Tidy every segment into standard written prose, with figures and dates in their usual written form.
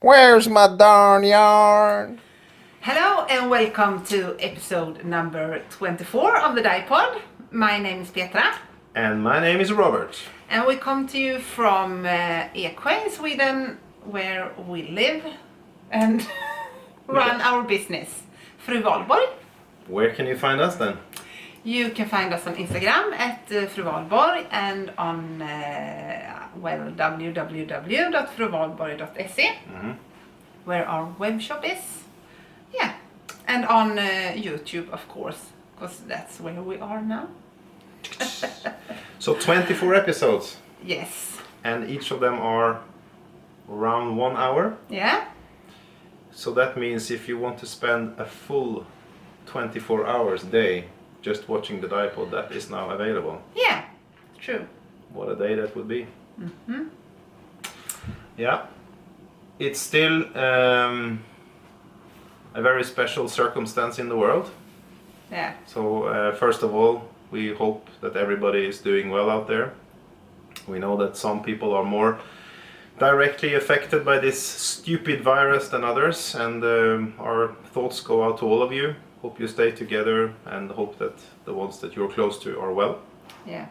Where's my darn yarn? Hello and welcome to episode number 24 of the Dyepod. My name is Petra. And my name is Robert. And we come to you from Eksjö in Sweden, where we live and run our business. Fru Valborg. Where can you find us then? You can find us on Instagram at Fru Valborg and on www.fruvalborg.se where our web shop is. Yeah, and on YouTube, of course, because that's where we are now. So 24 episodes. Yes. And each of them are around 1 hour. Yeah. So that means if you want to spend a full 24 hours a day just watching the Dyepod, that is now available. Yeah, true. What a day that would be. Yeah. It's still a very special circumstance in the world. Yeah. So first of all, we hope that everybody is doing well out there. We know that some people are more directly affected by this stupid virus than others, and our thoughts go out to all of you. Hope you stay together and hope that the ones that you're close to are well. Yeah.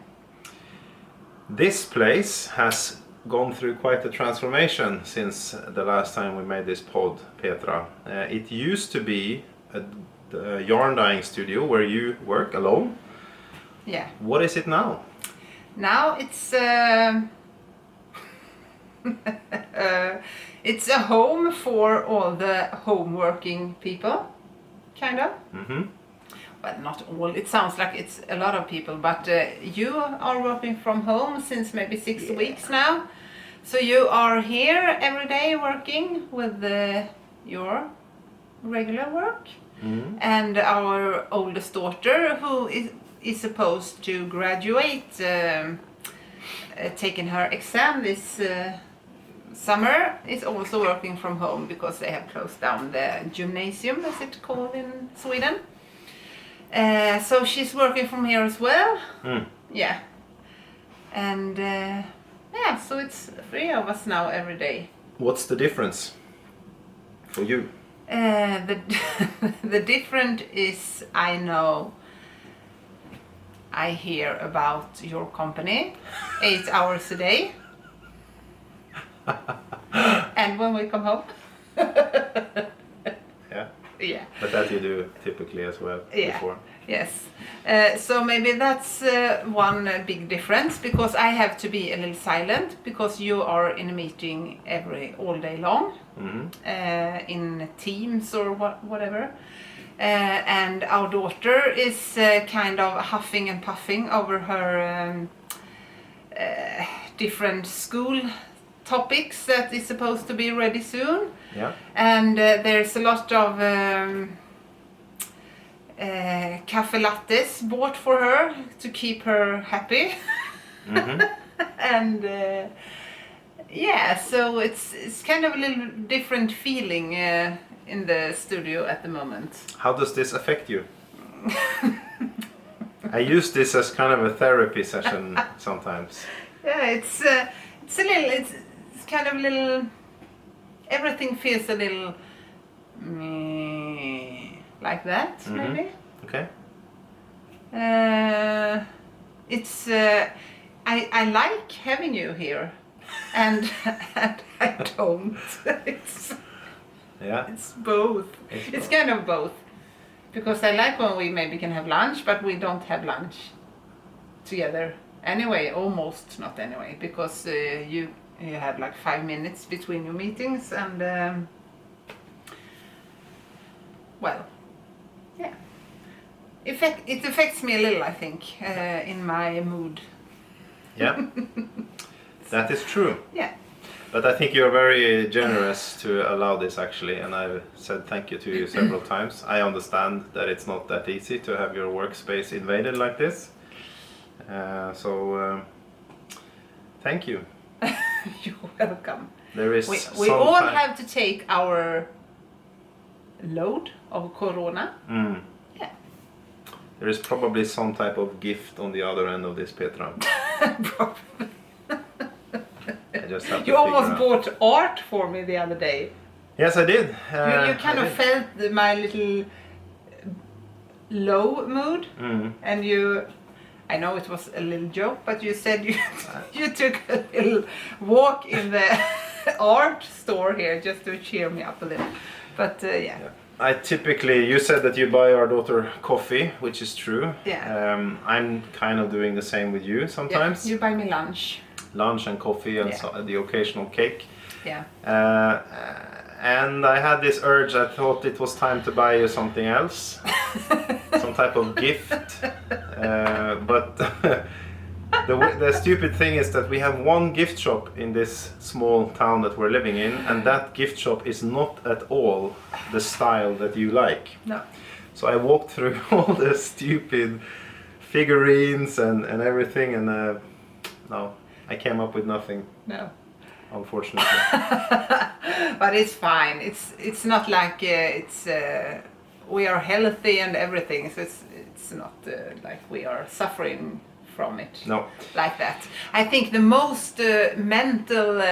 This place has gone through quite a transformation since the last time we made this pod, Petra. It used to be a yarn dyeing studio where you work alone. Yeah. What is it now? Now it's it's a home for all the home working people, kind of. Well, not all. It sounds like it's a lot of people, but you are working from home since maybe 6 weeks now. So you are here every day working with your regular work. And our oldest daughter, who is supposed to graduate, taking her exam this summer, is also working from home because they have closed down the gymnasium, as it's called in Sweden. So she's working from here as well. Yeah. And yeah, so it's 3 of us now every day. What's the difference for you? The difference is I hear about your company 8 hours a day. And when we come home. Yeah. Yeah. But that you do typically as well before. Yes. So maybe that's one big difference, because I have to be a little silent because you are in a meeting all day long, in Teams or whatever. And our daughter is kind of huffing and puffing over her different school topics that is supposed to be ready soon. Yeah. And there's a lot of cafe lattes bought for her to keep her happy. And yeah, so it's kind of a little different feeling in the studio at the moment. How does this affect you? I use this as kind of a therapy session sometimes. Yeah, it's kind of a little. Everything feels a little like that, maybe. Okay. It's I like having you here, and I don't. It's both. It's kind of both, because I like when we maybe can have lunch, but we don't have lunch together anyway. Almost not anyway, because you have like 5 minutes between your meetings, and well, yeah. It affects me a little, I think, in my mood. Yeah, that is true. Yeah. But I think you're very generous to allow this, actually, and I've said thank you to you several times. I understand that it's not that easy to have your workspace invaded like this. So thank you. You're welcome. There is we all have to take our load of corona. Yeah. There is probably some type of gift on the other end of this, Petra. Probably. I just have to You almost out. bought art for me the other day. Yes, I did. You kind of felt my little low mood, and I know it was a little joke, but you said you took a little walk in the art store here just to cheer me up a little. But yeah. I typically, you said that you buy our daughter coffee, which is true. Yeah. I'm kind of doing the same with you sometimes. Yeah, you buy me lunch. Lunch and coffee and the occasional cake. Yeah. And I had this urge, I thought it was time to buy you something else. Some type of gift. But the stupid thing is that we have one gift shop in this small town that we're living in, and that gift shop is not at all the style that you like. No. So I walked through all the stupid figurines and everything, and no, I came up with nothing. No. Unfortunately. But it's fine. It's not like we are healthy and everything, so it's not like we are suffering from it. No. Like that. I think the most mental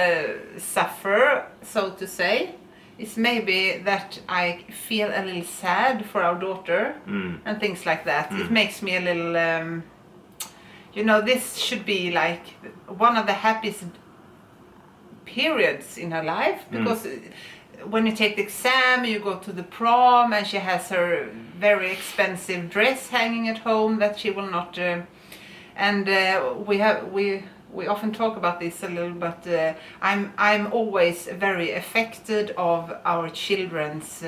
suffer, so to say, is maybe that I feel a little sad for our daughter and things like that. It makes me a little, this should be like one of the happiest periods in her life, because when you take the exam, you go to the prom, and she has her very expensive dress hanging at home that she will not. And we often talk about this a little, but I'm always very affected of our children's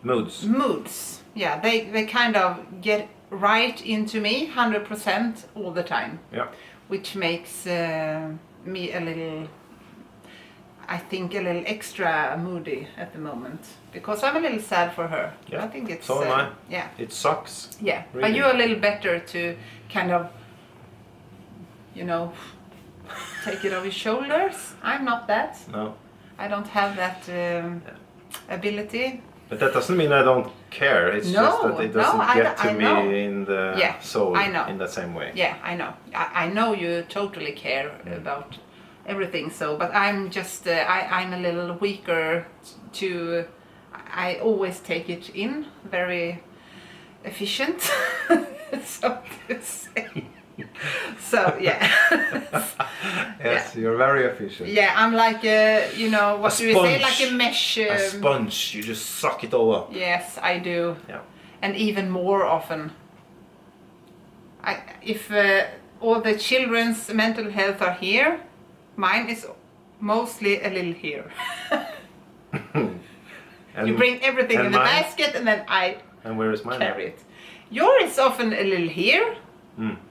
moods. Yeah, they kind of get right into me 100% all the time. Yeah. Which makes me a little, I think, a little extra moody at the moment, because I'm a little sad for her. Yeah. I think it's so am I. Yeah. It sucks. Yeah, really. But you're a little better to kind of, take it off your shoulders. I'm not that. No. I don't have that ability. But that doesn't mean I don't care. It's just that it doesn't get to me in the soul in the same way. Yeah, I know. I know you totally care about everything. So, but I'm just I'm a little weaker to. I always take it in very efficient, so to say. So yeah. Yes, you're very efficient. Yeah, I'm like what do you say? Like a mesh. A sponge. You just suck it all up. Yes, I do. Yeah. And even more often. If all the children's mental health are here, mine is mostly a little here. You bring everything in the basket, and then And where is mine? Carry it. Yours is often a little here.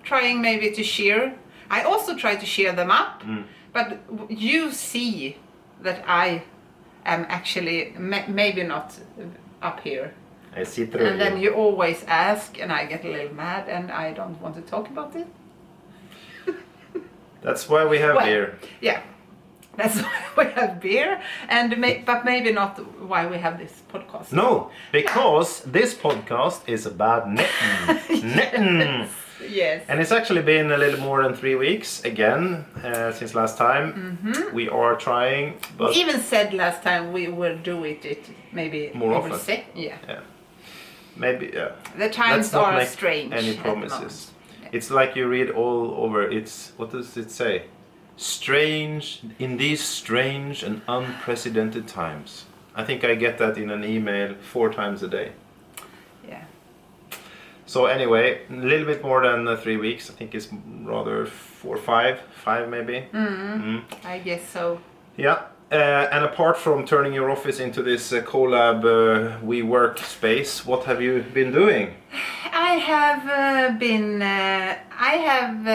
Trying maybe to shear. I also try to shear them up, but you see that I am actually maybe not up here. I see through. And then you always ask, and I get a little mad, and I don't want to talk about it. That's why we have beer. Yeah, that's why we have beer, but maybe not why we have this podcast. No, because this podcast is about knitting. Yes. And it's actually been a little more than 3 weeks again since last time. We are trying, but we even said last time we will do it maybe more every often. Yeah. Maybe. The times are strange. Any promises? It's like you read all over. It's, what does it say? Strange, in these strange and unprecedented times. I think I get that in an email 4 times a day. Yeah. So anyway, a little bit more than 3 weeks. I think it's rather 4 or 5 maybe. I guess so. Yeah. And apart from turning your office into this collab WeWork space, what have you been doing? I have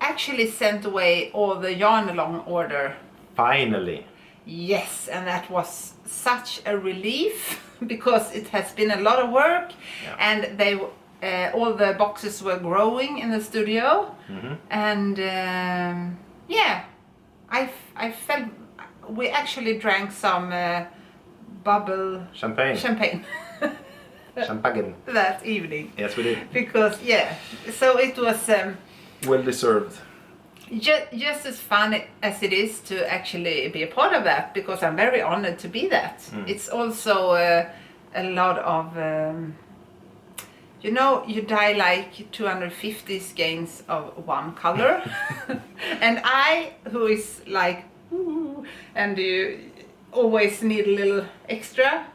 actually sent away all the yarn along order. Finally. Yes, and that was such a relief because it has been a lot of work, and they all the boxes were growing in the studio, and I felt we actually drank some champagne Champagne. that evening. Yes, we did. Because so it was well deserved. just as fun as it is to actually be a part of that, because I'm very honored to be that. It's also a lot of, you dye like 250 skeins of one color. And I, who is like, ooh, and you always need a little extra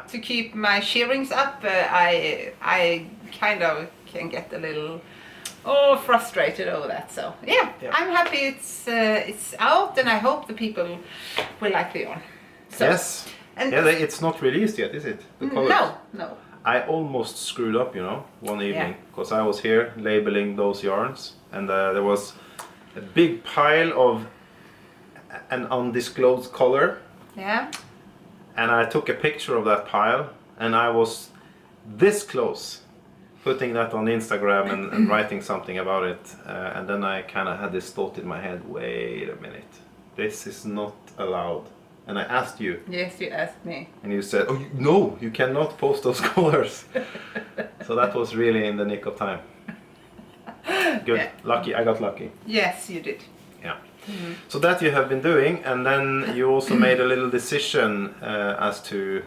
to keep my shearings up, I kind of can get a little frustrated over that. So yeah. I'm happy it's out, and I hope the people will like the yarn. So, yes. And it's not released yet, is it? The colors? No. I almost screwed up, one evening, because I was here labeling those yarns, and there was a big pile of an undisclosed color. Yeah. And I took a picture of that pile, and I was this close putting that on Instagram and writing something about it, and then I kind of had this thought in my head, wait a minute, this is not allowed. And I asked you. Yes, you asked me. And you said, no, you cannot post those colors. So that was really in the nick of time. Good. Yeah. Lucky. I got lucky. Yes, you did. Yeah. Mm-hmm. So that you have been doing, and then you also made a little decision as to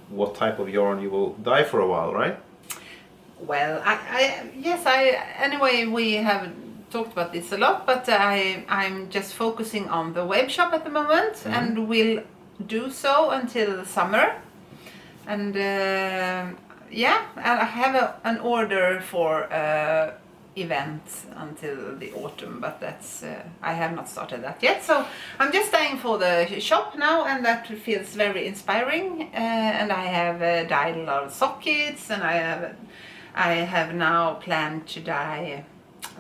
what type of yarn you will dye for a while, right? Well, anyway, we have talked about this a lot, but I'm just focusing on the web shop at the moment, and will do so until the summer. And and I have an order for event until the autumn, but that's I have not started that yet. So I'm just staying for the shop now, and that feels very inspiring. And I have dyed a lot of sockets, and I have now planned to dye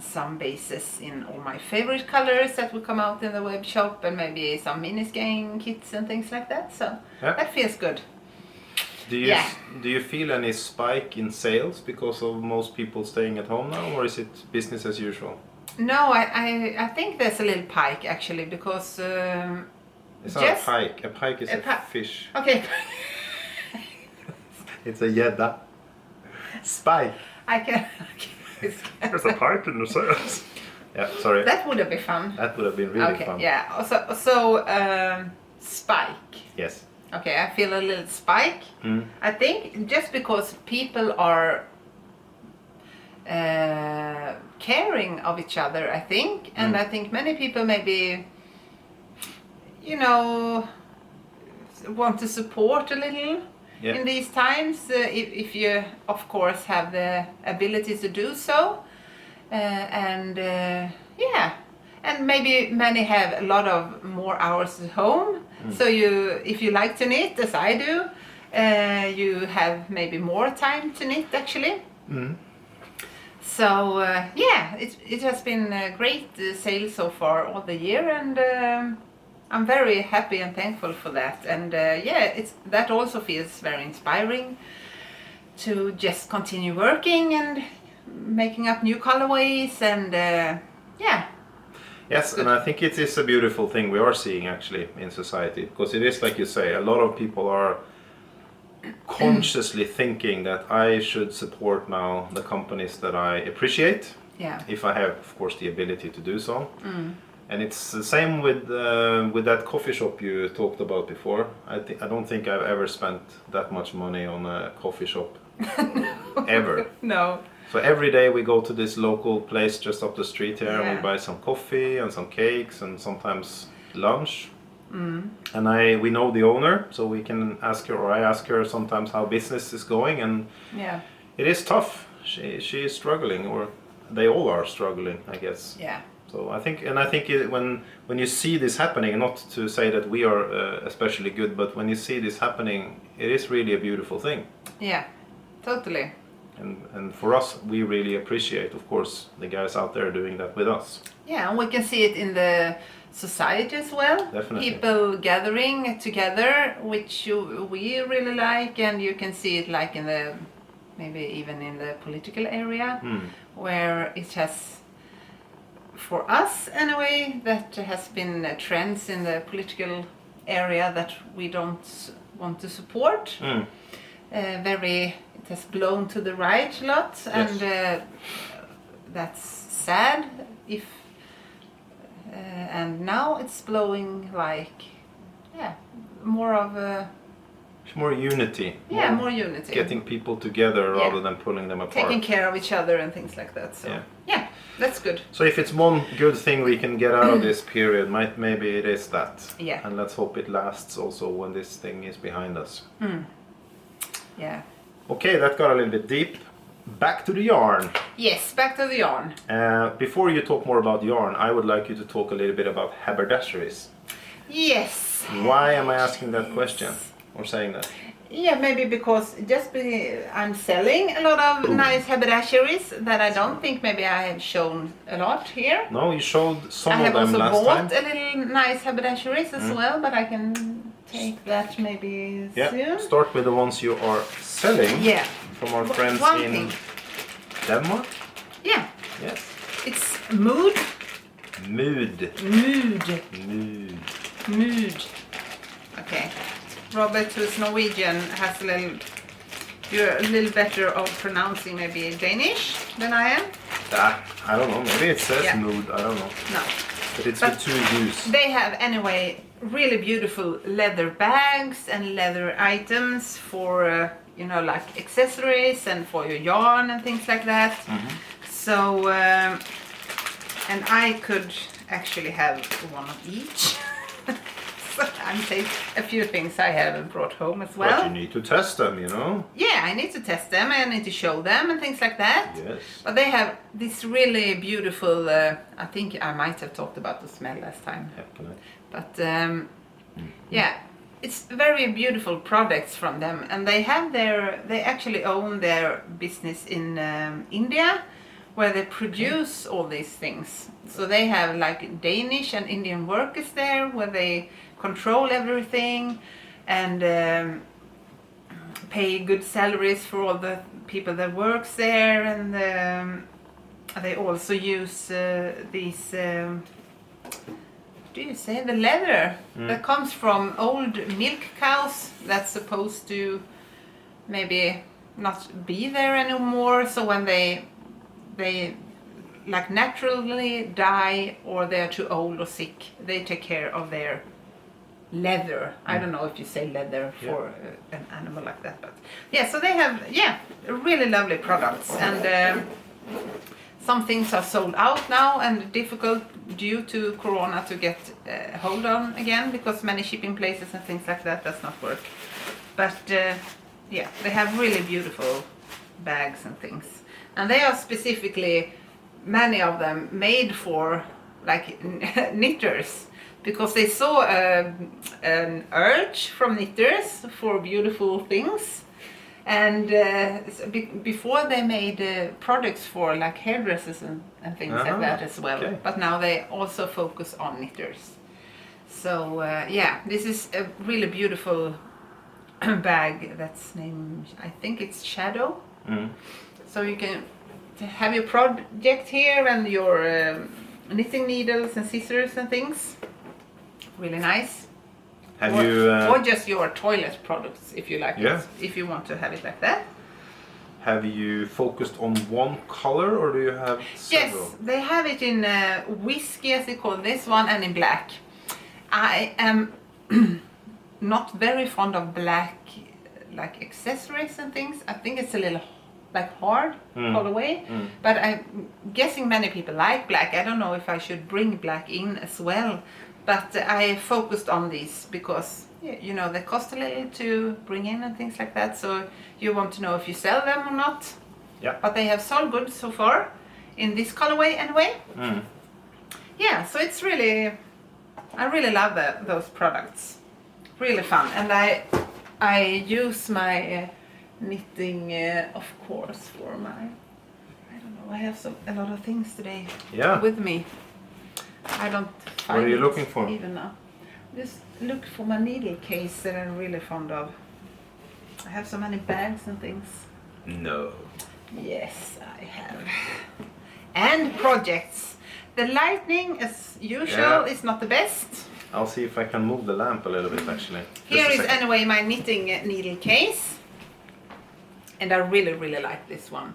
some bases in all my favorite colors that will come out in the web shop, and maybe some mini skein kits and things like that. So that feels good. Do you feel any spike in sales because of most people staying at home now, or is it business as usual? No, I think there's a little pike actually, because it's not a pike. A pike is a fish. Okay. It's a gädda. Spike. There's a pike in the sales. Yeah, sorry. That would have been fun. That would have been really fun. Yeah. So spike. Yes. Okay, I feel a little spike. I think just because people are caring of each other, I think, and I think many people maybe, want to support a little in these times, if you of course have the ability to do so, and maybe many have a lot of more hours at home. So if you like to knit, as I do, you have maybe more time to knit actually. So it has been a great sale so far all the year, and I'm very happy and thankful for that. And that also feels very inspiring to just continue working and making up new colorways, and Yes, and I think it is a beautiful thing we are seeing actually in society, because it is like you say, a lot of people are consciously thinking that I should support now the companies that I appreciate, if I have of course the ability to do so. And it's the same with that coffee shop you talked about before. I don't think I've ever spent that much money on a coffee shop ever. No. So every day we go to this local place just up the street here, and we buy some coffee and some cakes and sometimes lunch. And we know the owner, so we can ask her, or I ask her sometimes how business is going, and it is tough. She is struggling, or they all are struggling, I guess. Yeah. So I think when you see this happening, not to say that we are especially good, but when you see this happening, it is really a beautiful thing. Yeah, totally. And for us, we really appreciate, of course, the guys out there doing that with us. Yeah, and we can see it in the society as well. Definitely. People gathering together, which we really like, and you can see it like in the, maybe even in the political area, where it has, for us anyway, that has been trends in the political area that we don't want to support. It has blown to the right a lot, and that's sad if and now it's blowing like, yeah, more of a... More unity. Yeah, more unity. Getting people together rather than pulling them apart. Taking care of each other and things like that. So yeah, that's good. So if it's one good thing we can get out of this period, maybe it is that. Yeah. And let's hope it lasts also when this thing is behind us. Yeah. Okay, that got a little bit deep. Back to the yarn. Yes, back to the yarn. Before you talk more about yarn, I would like you to talk a little bit about haberdasheries. Yes. Why am I asking that question? Or saying that? Yeah, maybe because I'm selling a lot of nice haberdasheries that I don't think maybe I have shown a lot here. No, you showed some I of them last time. have also bought a little nice haberdasheries as well, but I can take that maybe soon. Start with the ones you are selling. Yeah. From our friends in Denmark. Yeah. Yes. It's Mood. Okay. Robert, who's Norwegian, has you're a little better of pronouncing maybe Danish than I am. I don't know, maybe it says mood, I don't know. No. But it's with 2 U's. They have anyway really beautiful leather bags and leather items for, you know, like accessories and for your yarn and things like that. So, and I could actually have one of each. So I'm taking a few things I have brought home as well. But you need to test them, you know? Yeah, I need to test them. I need to show them and things like that. Yes. But they have this really beautiful, I think I might have talked about the smell last time. But yeah, it's very beautiful products from them. And they actually own their business in India, where they produce all these things. So they have like Danish and Indian workers there, where they control everything and pay good salaries for all the people that works there, and they also use these do you say the leather that comes from old milk cows that's supposed to maybe not be there anymore, so when they like naturally die or they're too old or sick, they take care of their leather. I don't know if you say leather for an animal like that, but yeah, so they have really lovely products, and some things are sold out now and difficult due to Corona to get hold on again, because many shipping places and things like that does not work. But yeah, they have really beautiful bags and things, and they are specifically, many of them, made for like knitters, because they saw an urge from knitters for beautiful things, and before they made products for like hairdressers and things like that as well. Okay. But now they also focus on knitters. So yeah, this is a really beautiful bag that's named, I think it's Shadow. So you can have your project here and your knitting needles and scissors and things. Really nice. Or just your toilet products if you like it, if you want to have it like that. Have you focused on one color, or do you have several? Yes, they have it in whiskey, as they call this one, and in black. I am not very fond of black, like accessories and things. I think it's a little like hard colorway, but I'm guessing many people like black. I don't know if I should bring black in as well, but I focused on these because, you know, they cost a little to bring in and things like that, so you want to know if you sell them or not. Yeah. But they have sold good so far in this colorway anyway. Yeah, so it's really, I really love those products. Really fun, and I use my knitting, of course, for my, I don't know, I have a lot of things today with me. I don't find What are you looking for? Even now. Just look for my needle case that I'm really fond of. I have so many bags and things. No. Yes, I have. And projects. The lighting, as usual, is not the best. I'll see if I can move the lamp a little bit, actually. Here is anyway my knitting needle case. And I really, really like this one.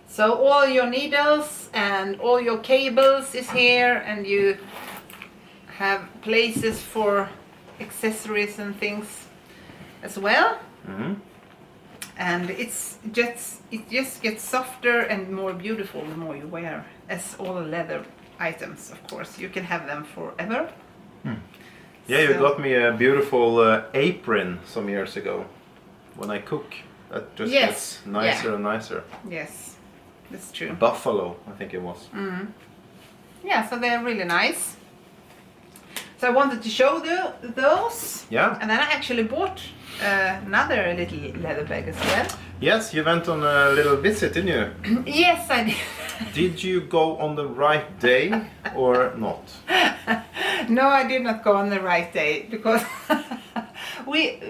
So all your needles and all your cables is here, and you have places for accessories and things as well. And it just gets softer and more beautiful the more you wear, as all leather items, of course. You can have them forever. Yeah, you got me a beautiful apron some years ago when I cook. That just gets nicer and nicer. Yes, that's true. Buffalo, I think it was. Yeah, so they're really nice. So I wanted to show those. Yeah. And then I actually bought another little leather bag as well. Yes, you went on a little visit, didn't you? Yes, I did. Did you go on the right day or not? No, I did not go on the right day because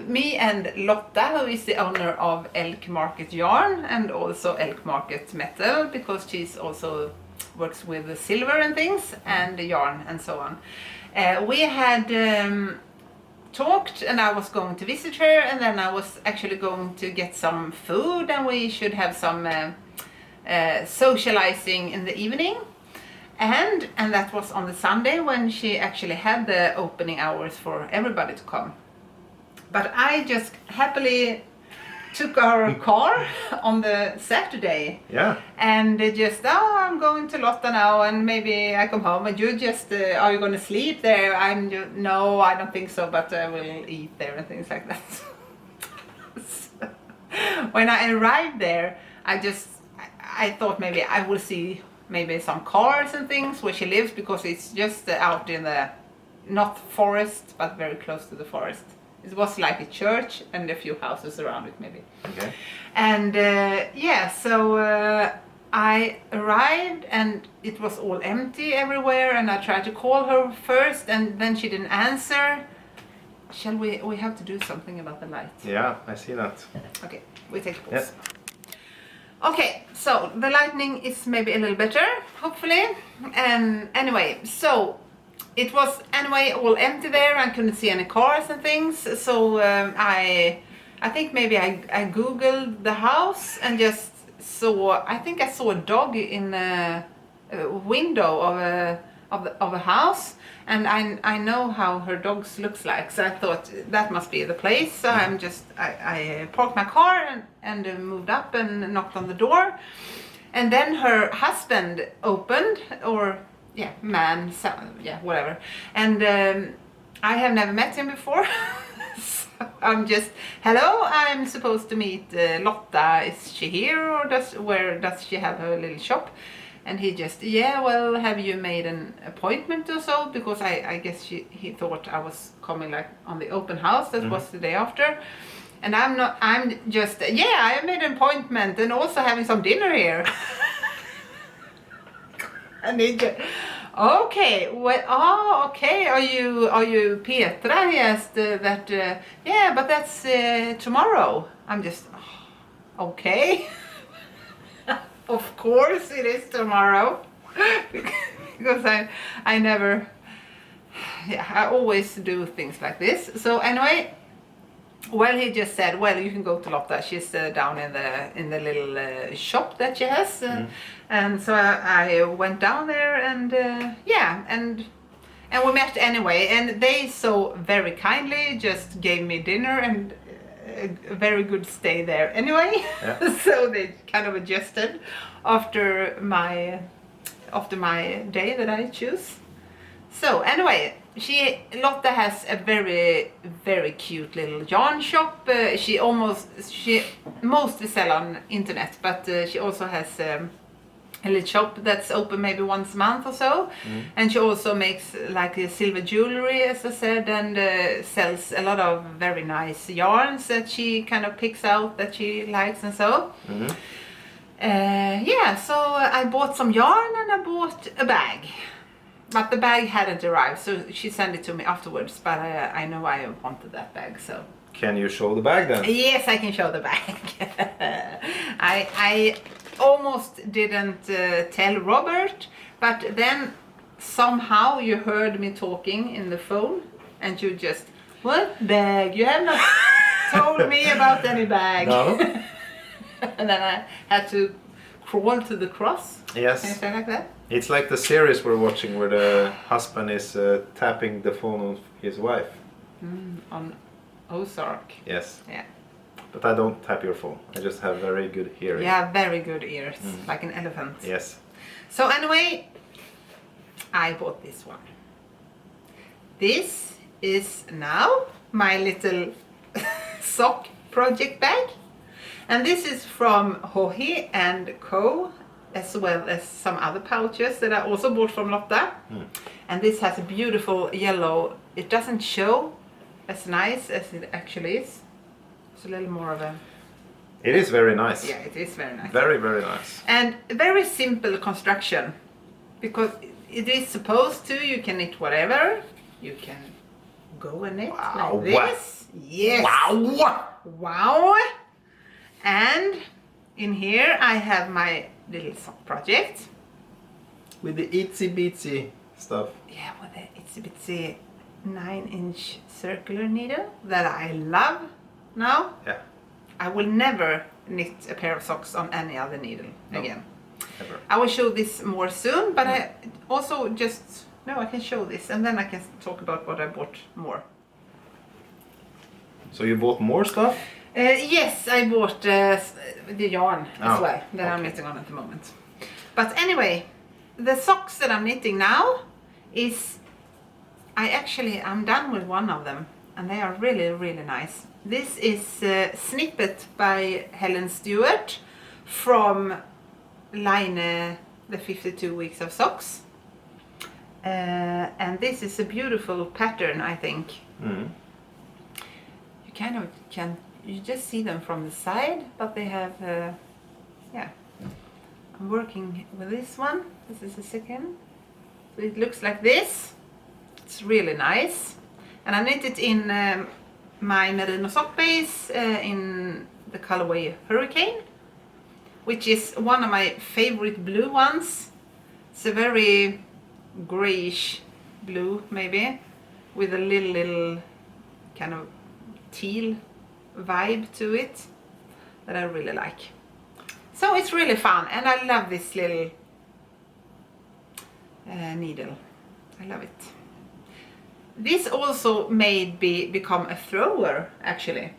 me and Lotta, who is the owner of Elk Market Yarn and also Elk Market Metal, because she's also works with the silver and things and the yarn and so on. We had talked, and I was going to visit her, and then I was actually going to get some food, and we should have some socializing in the evening. And that was on the Sunday when she actually had the opening hours for everybody to come. But I just happily took our car on the Saturday. Yeah. And just, I'm going to Lotta now, and maybe I come home, and you just, are you going to sleep there? No, I don't think so, but I will eat there and things like that. So, when I arrived there, I thought maybe I will see maybe some cars and things where she lives, because it's just out in the, not forest, but very close to the forest. It was like a church and a few houses around it maybe. Okay. And so I arrived and it was all empty everywhere, and I tried to call her first and then she didn't answer. We have to do something about the light. Yeah, I see that. Okay, we take a pause. Yes. Okay, so the lighting is maybe a little better, hopefully. Anyway, so it was anyway all empty there. I couldn't see any cars and things. So I think maybe I googled the house and just saw. I think I saw a dog in a window of a house, and I know how her dogs looks like. So I thought that must be the place. So I parked my car and moved up and knocked on the door, and then her husband opened, or man, whatever. And I have never met him before. So I'm just, hello, I'm supposed to meet Lotta. Is she here, or where does she have her little shop? And he just, well, have you made an appointment or so? Because I guess he thought I was coming like on the open house. That was the day after. And I'm just, I made an appointment and also having some dinner here. And he just, okay, well, okay, are you Petra? Yes, but that's tomorrow. I'm just, okay. Of course it is tomorrow. Because I never, I always do things like this. So anyway, well, he just said, well, you can go to Lotta. She's down in the little shop that she has. And so I went down there and and we met anyway. And they so very kindly just gave me dinner and a very good stay there anyway. Yeah. So they kind of adjusted after my day that I choose. So anyway, Lotta has a very, very cute little yarn shop. She mostly sell on internet, but she also has a little shop that's open maybe once a month or so. And she also makes like a silver jewelry, as I said, and sells a lot of very nice yarns that she kind of picks out that she likes and so. So I bought some yarn and I bought a bag. But the bag hadn't arrived, so she sent it to me afterwards, but I know I wanted that bag, so. Can you show the bag then? Yes, I can show the bag. I almost didn't tell Robert, but then somehow you heard me talking in the phone, and you just, what bag? You have not told me about any bag. No. And then I had to crawl to the cross. Yes. Can you say like that? It's like the series we're watching where the husband is tapping the phone on his wife. On Ozark. Yes. Yeah. But I don't tap your phone. I just have very good hearing. Yeah, very good ears, like an elephant. Yes. So anyway, I bought this one. This is now my little sock project bag. And this is from Hohi and Co. as well as some other pouches that I also bought from Lotta. And this has a beautiful yellow. It doesn't show as nice as it actually is. It's a little more of a... It is very nice. Yeah, it is very nice. Very, very nice. And very simple construction. Because it is supposed to, you can knit whatever. You can go and knit like this. Yes. Wow. Wow. And in here I have my little sock project. With the itsy bitsy stuff. Yeah, with the itsy bitsy 9-inch circular needle that I love now. Yeah. I will never knit a pair of socks on any other needle again. Ever. I will show this more soon, but I also just... No, I can show this and then I can talk about what I bought more. So you bought more stuff? Yes, I bought the yarn as well that I'm knitting on at the moment. But anyway, the socks that I'm knitting now is... I'm done with one of them and they are really, really nice. This is Snippet by Helen Stewart from Line the 52 Weeks of Socks. And this is a beautiful pattern, I think. You kind of can... You just see them from the side, but they have, yeah. I'm working with this one. This is the second. So it looks like this. It's really nice. And I knit it in my merino sock base in the colorway Hurricane, which is one of my favorite blue ones. It's a very grayish blue, maybe, with a little kind of teal vibe to it that I really like. So it's really fun and I love this little needle. I love it. This also made me become a thrower actually.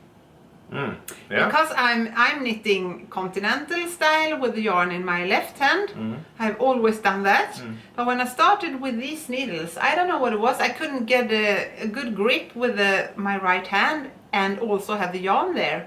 Yeah. Because I'm knitting continental style with the yarn in my left hand. I've always done that. But when I started with these needles, I don't know what it was. I couldn't get a good grip with my right hand and also have the yarn there,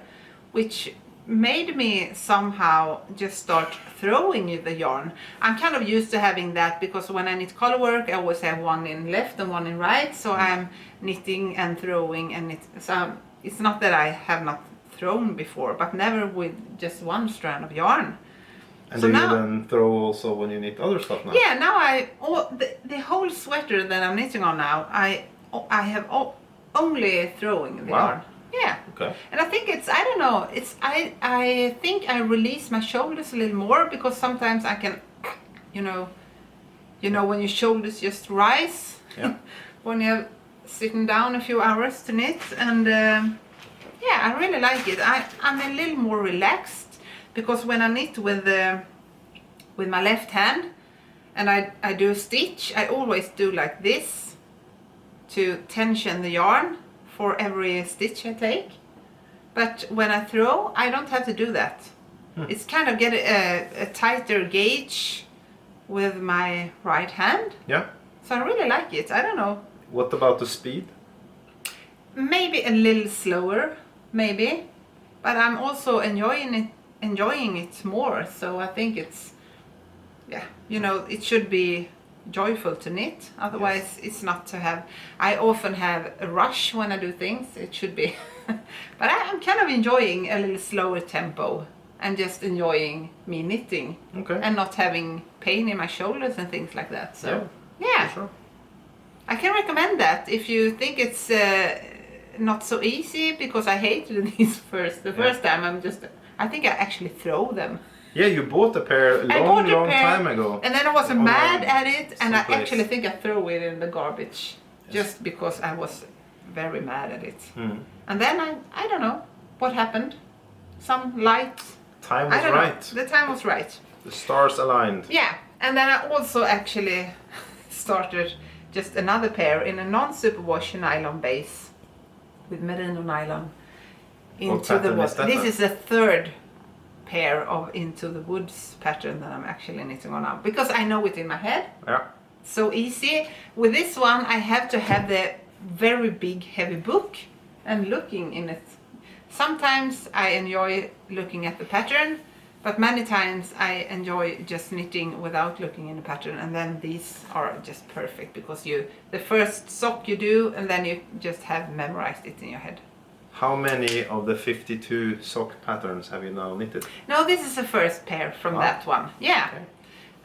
which made me somehow just start throwing the yarn. I'm kind of used to having that because when I knit color work, I always have one in left and one in right. So I'm knitting and throwing and so it's not that I have not thrown before, but never with just one strand of yarn. And so do you now, then throw also when you knit other stuff now? Yeah, now the whole sweater that I'm knitting on now, I have only throwing the yarn. Yeah. Okay. And I think it's, I don't know, it's, I think I release my shoulders a little more because sometimes I can, you know when your shoulders just rise. Yeah. When you're sitting down a few hours to knit, and yeah, I really like it. I'm a little more relaxed because when I knit with my left hand and I do a stitch, I always do like this to tension the yarn for every stitch I take. But when I throw, I don't have to do that. It's kind of get a tighter gauge with my right hand. Yeah. So I really like it. I don't know. What about the speed? Maybe a little slower, maybe. But I'm also enjoying it more. So I think it's, yeah, it should be joyful to knit. Otherwise, it's not to have. I often have a rush when I do things. It should be. But I'm kind of enjoying a little slower tempo and just enjoying me knitting. Okay. And not having pain in my shoulders and things like that. So yeah. For sure. I can recommend that if you think it's not so easy, because I hated these the first time. I think I actually throw them. Yeah, you bought a pair long time ago. And then I was mad at it, and I actually think I threw it in the garbage just because I was very mad at it. And then I don't know what happened. Some light. Time was right. The time was right. The stars aligned. Yeah, and then I also actually started just another pair in a non-superwash nylon base with merino nylon into the pattern is that This then? is the third pair of Into the Woods pattern that I'm actually knitting on now because I know it in my head. Yeah. So easy. With this one I have to have the very big heavy book and looking in it. Sometimes I enjoy looking at the pattern, but many times I enjoy just knitting without looking in the pattern, and then these are just perfect because the first sock you do and then you just have memorized it in your head. How many of the 52 sock patterns have you now knitted? No, this is the first pair from that one. Yeah. Okay.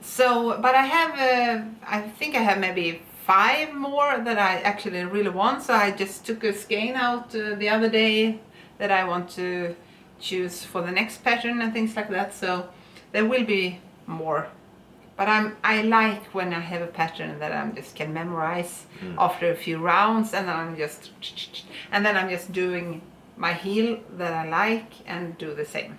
So, but I have, I think I have maybe 5 more that I actually really want. So I just took a skein out the other day that I want to choose for the next pattern and things like that. So there will be more. But I like when I have a pattern that I just can memorize after a few rounds, and then I'm just doing my heel that I like and do the same.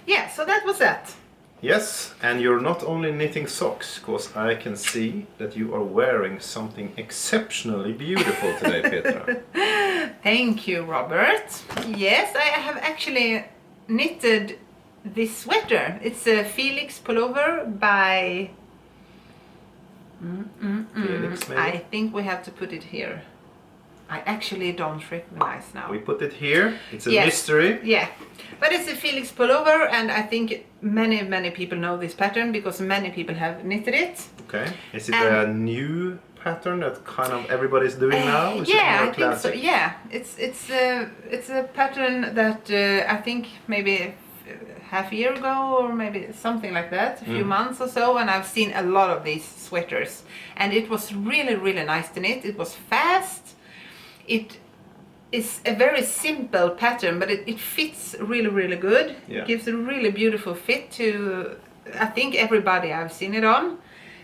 Yeah, so that was that. Yes, and you're not only knitting socks, because I can see that you are wearing something exceptionally beautiful today, Petra. Thank you, Robert. Yes, I have actually knitted this sweater. It's a Felix pullover by... Felix, maybe? I think we have to put it here. I actually don't recognize now. We put it here. It's a Yes. mystery. Yeah, but it's a Felix pullover, and I think many people know this pattern because many people have knitted it. Okay. Is it a new pattern that kind of everybody's doing now? Is it Yeah, more I think so. classic? Yeah, it's a pattern that I think maybe half a year ago or maybe something like that, a few months or so, and I've seen a lot of these sweaters, and it was really nice to knit. It was fast. It is a very simple pattern, but it fits really good. Yeah. It gives a really beautiful fit to, I think, everybody I've seen it on.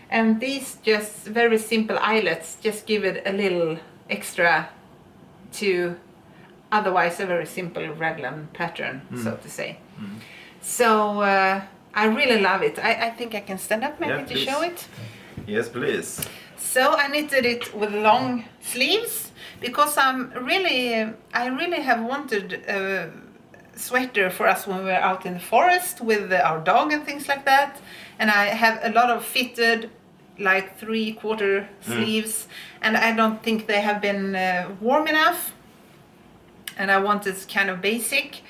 And these just very simple eyelets just give it a little extra to otherwise a very simple raglan pattern, so to say. So I really love it. I think I can stand up maybe to please. show it. Yes, please. So I knitted it with long sleeves because I really have wanted a sweater for us when we're out in the forest with our dog and things like that. And I have a lot of fitted like 3/4 sleeves, and I don't think they have been warm enough. And I wanted kind of basic.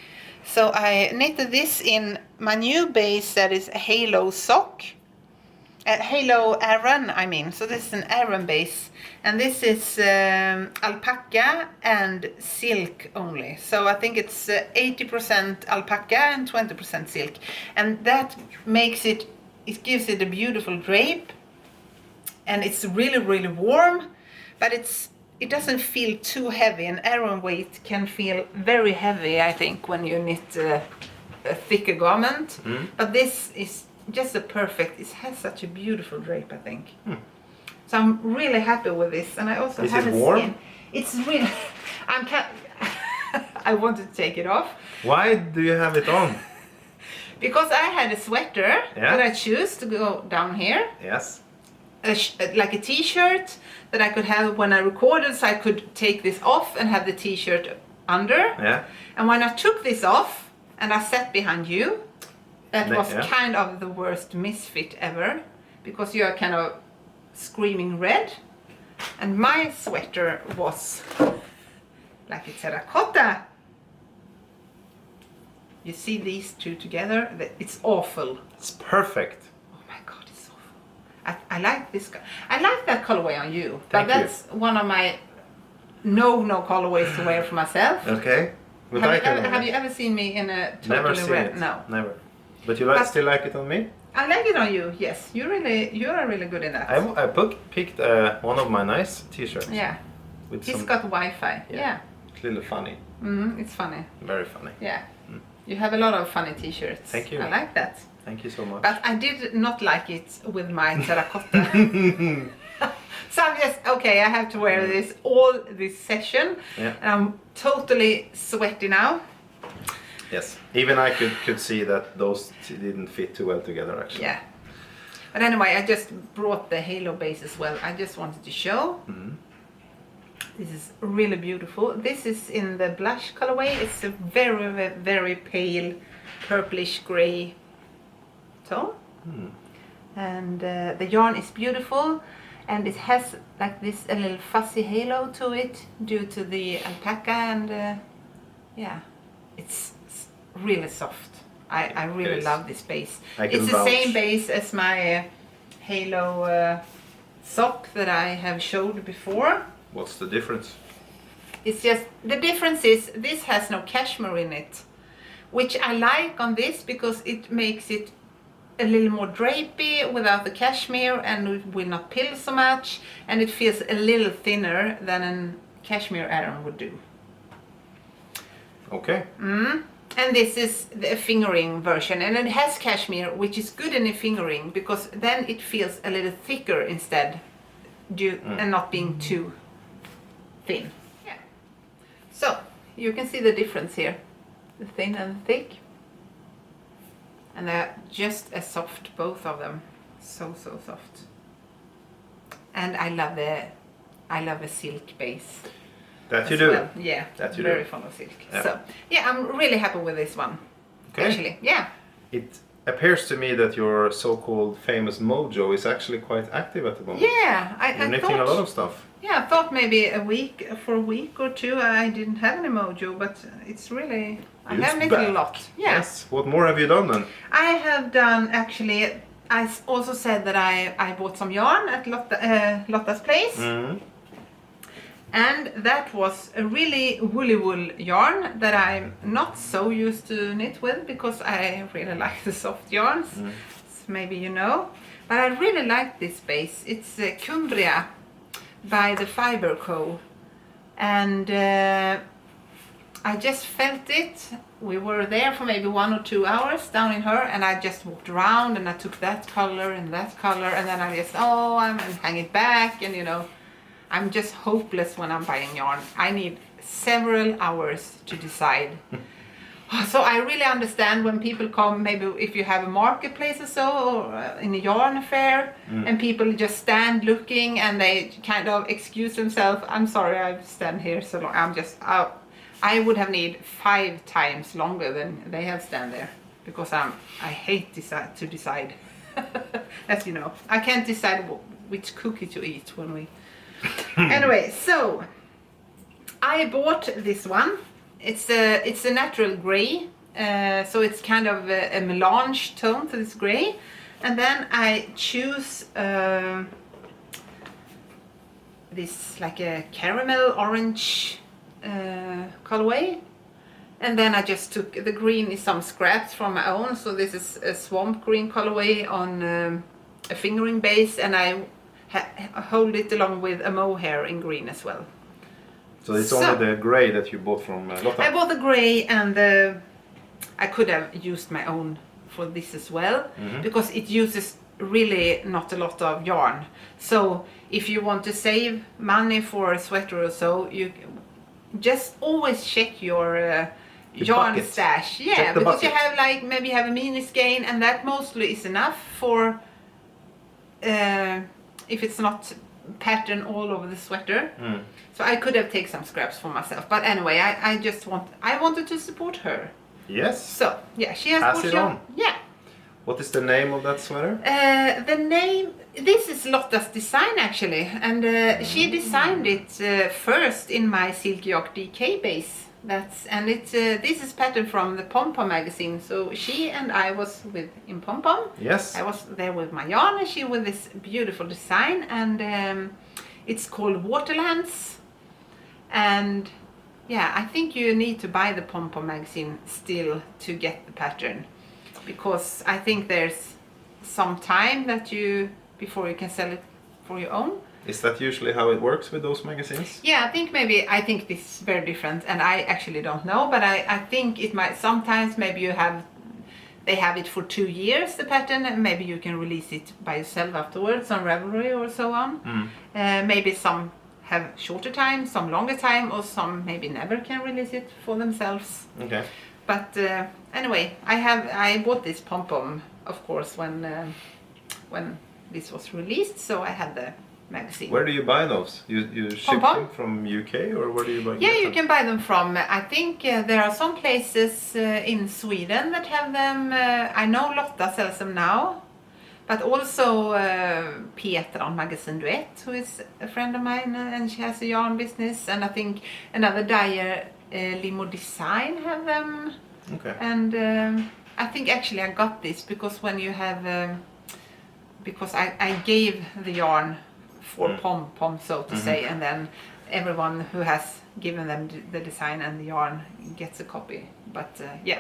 So I knitted this in my new base that is a Halo sock. Halo Aran, I mean. So this is an Aran base. And this is alpaca and silk only. So I think it's 80% alpaca and 20% silk. And that makes it gives it a beautiful drape. And it's really warm. But it doesn't feel too heavy. An Aran weight can feel very heavy, I think, when you knit a thicker garment. But this is just a perfect, it has such a beautiful drape, I think. So I'm really happy with this, and I also Is have it a warm? skin. It's really, I wanted to take it off. Why do you have it on? Because I had a sweater that I choose to go down here. Yes. Like a t-shirt that I could have when I recorded, so I could take this off and have the t-shirt under. Yeah. And when I took this off and I sat behind you, that was kind of the worst misfit ever, because you are kind of screaming red, and my sweater was like a terracotta. You see these two together, it's awful. It's perfect. Oh my god, it's awful. I like this. I like that colorway on you, Thank but that's one of my no colorways to wear for myself. Okay. But Have you ever seen me in a totally never seen red? it. No. Never. But you still like it on me? I like it on you. Yes, you are really good in that. I picked one of my nice t-shirts. Yeah. With He's some, got Wi-Fi. Yeah. It's a little funny. It's funny. Very funny. Yeah. You have a lot of funny t-shirts. Thank you. I like that. Thank you so much. But I did not like it with my terracotta. So I'm just, okay, I have to wear this all this session. Yeah. And I'm totally sweaty now. Yes, even I could see that those didn't fit too well together actually. Yeah. But anyway, I just brought the halo base as well. I just wanted to show. This is really beautiful. This is in the blush colorway. It's a very, very pale purplish gray tone. And the yarn is beautiful, and it has like this a little fuzzy halo to it due to the alpaca, and yeah, it's really soft. I really love this base. It's the same base as my halo sock that I have showed before. What's the difference? It's just, the difference is this has no cashmere in it, which I like on this because it makes it a little more drapey without the cashmere, and it will not pill so much, and it feels a little thinner than a cashmere iron would do. Okay. And this is the fingering version, and it has cashmere, which is good in a fingering because then it feels a little thicker instead, and not being too thin. Yeah. So you can see the difference here, the thin and the thick, and they're just as soft, both of them, so soft. And I love a silk base. That you do. Well. Yeah, that you very do. fond of silk. Yeah. So yeah, I'm really happy with this one. Okay. Actually, yeah. It appears to me that your so-called famous mojo is actually quite active at the moment. Yeah, You're knitting a lot of stuff. Yeah, I thought maybe a week or two I didn't have any mojo, but it's really, I have knitted a lot. Yeah. Yes. What more have you done then? I have done, actually, I also said that I bought some yarn at Lotta's place. And that was a really woolly wool yarn that I'm not so used to knit with because I really like the soft yarns, maybe you know. But I really like this base. It's Cumbria by the Fiber Co. And I just felt it. We were there for maybe 1 or 2 hours down in her, and I just walked around and I took that color and then I just, and hang it back, and you know. I'm just hopeless when I'm buying yarn. I need several hours to decide. So I really understand when people come, maybe if you have a marketplace or so, or in a yarn fair, and people just stand looking and they kind of excuse themselves. I'm sorry, I've stand here so long. I would have need 5 times longer than they have stand there because I hate to decide. As you know, I can't decide which cookie to eat when we. Anyway, so I bought this one. It's a natural grey, so it's kind of a melange tone to this grey, and then I choose this like a caramel orange colorway, and then I just took the green is some scraps from my own, so this is a swamp green colorway on a fingering base, and I hold it along with a mohair in green as well. So it's only the grey that you bought from Lotta? I bought the grey, and I could have used my own for this as well, because it uses really not a lot of yarn. So if you want to save money for a sweater or so, you just always check your yarn bucket. Stash. Yeah, because bucket. You have like maybe you have a mini skein, and that mostly is enough for if it's not pattern all over the sweater. So I could have taken some scraps for myself, but anyway, I wanted to support her. Yes. So yeah, she has pass it on. Yeah. What is the name of that sweater? The name, this is Lotta's design actually, and she designed it first in my Silky Yoke DK base. This is pattern from the Pom Pom magazine. So she and I was in Pom Pom. Yes. I was there with my yarn, and she with this beautiful design, and it's called Waterlands. And yeah, I think you need to buy the Pom Pom magazine still to get the pattern, because I think there's some time before you can sell it for your own. Is that usually how it works with those magazines? Yeah, I think this is very different, and I actually don't know, but I think it might sometimes maybe they have it for 2 years, the pattern, and maybe you can release it by yourself afterwards on Ravelry or so on. Maybe some have shorter time, some longer time, or some maybe never can release it for themselves. Okay. But anyway, I bought this pom-pom, of course, when this was released, so I had the magazine. Where do you buy those? You ship Pom-pom? them from UK, or where do you buy them? Yeah, you can buy them from, I think there are some places in Sweden that have them. I know Lotta sells them now, but also Petra on Magazine Duett, who is a friend of mine, and she has a yarn business, and I think another dyer, Limo Design, have them. Okay. And I think actually I got this because when you have, because I gave the yarn for pom-pom, so to say, and then everyone who has given them the design and the yarn gets a copy. But yeah,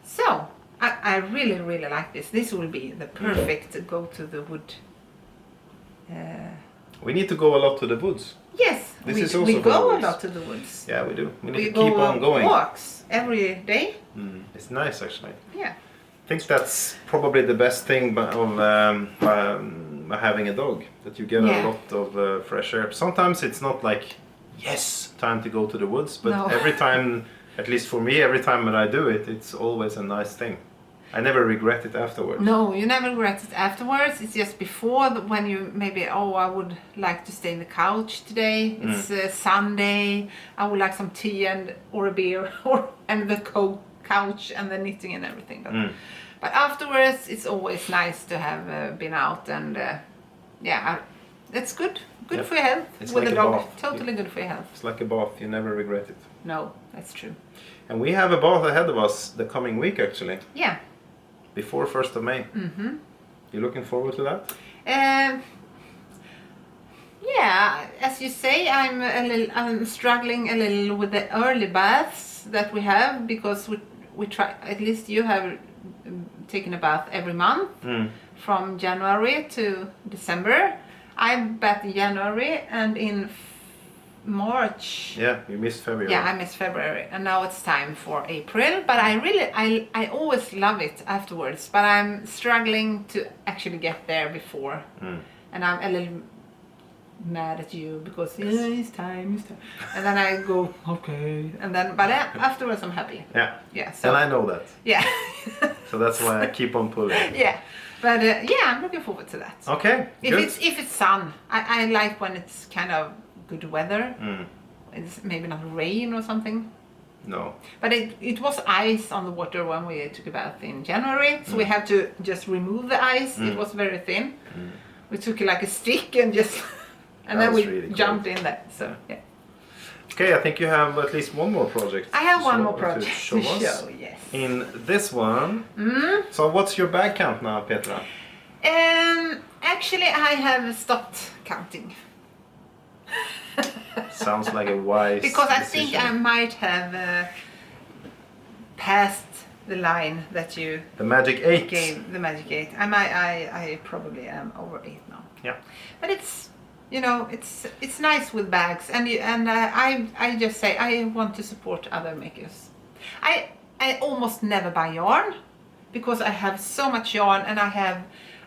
so I really, really like this. This will be the perfect go to the wood. We need to go a lot to the woods. Yes, This we is also go a always- lot to the woods. Yeah, we do. We need We to keep go on going. walks every day. It's nice, actually. Yeah. I think that's probably the best thing of having a dog, that you get Yeah. a lot of fresh air. Sometimes it's not like, yes, time to go to the woods, but No. every time, at least for me, every time that I do it, it's always a nice thing. I never regret it afterwards. No, you never regret it afterwards. It's just before when you maybe, I would like to stay in the couch today. It's Sunday. I would like some tea or a beer and the couch and the knitting and everything. But afterwards, it's always nice to have been out, and it's good. Good Yep. for your health. It's with like a a dog, bath. totally good for your health. It's like a bath, you never regret it. No, that's true. And we have a bath ahead of us the coming week, actually, Yeah. before 1st of May. You looking forward to that? Yeah, as you say, I'm struggling a little with the early baths that we have, because we try, at least you have taken a bath every month from January to December. I bath in January, and in March. Yeah, you missed February. Yeah, I missed February, and now it's time for April. But I always love it afterwards. But I'm struggling to actually get there before, and I'm a little mad at you because it's time, and then I go okay, and then but afterwards I'm happy. Yeah. Yeah. So And I know that. yeah, So that's why I keep on pulling. yeah. But yeah, I'm looking forward to that. Okay, good. If it's sun, I like when it's kind of good weather. It's maybe not rain or something. No. But it was ice on the water when we took a bath in January, so we had to just remove the ice. It was very thin. We took like a stick and just, and That then was we really jumped cool. in there. So yeah, Okay, I think you have at least one more project. I have to one show- more project to show us. Yes. In this one. So what's your bag count now, Petra? Actually, I have stopped counting. Sounds like a wise Because I decision. think I might have passed the line that you The magic 8. gave, the magic 8. I probably am over 8 now. Yeah. But it's, it's nice with bags, and I just say I want to support other makers. I almost never buy yarn because I have so much yarn, and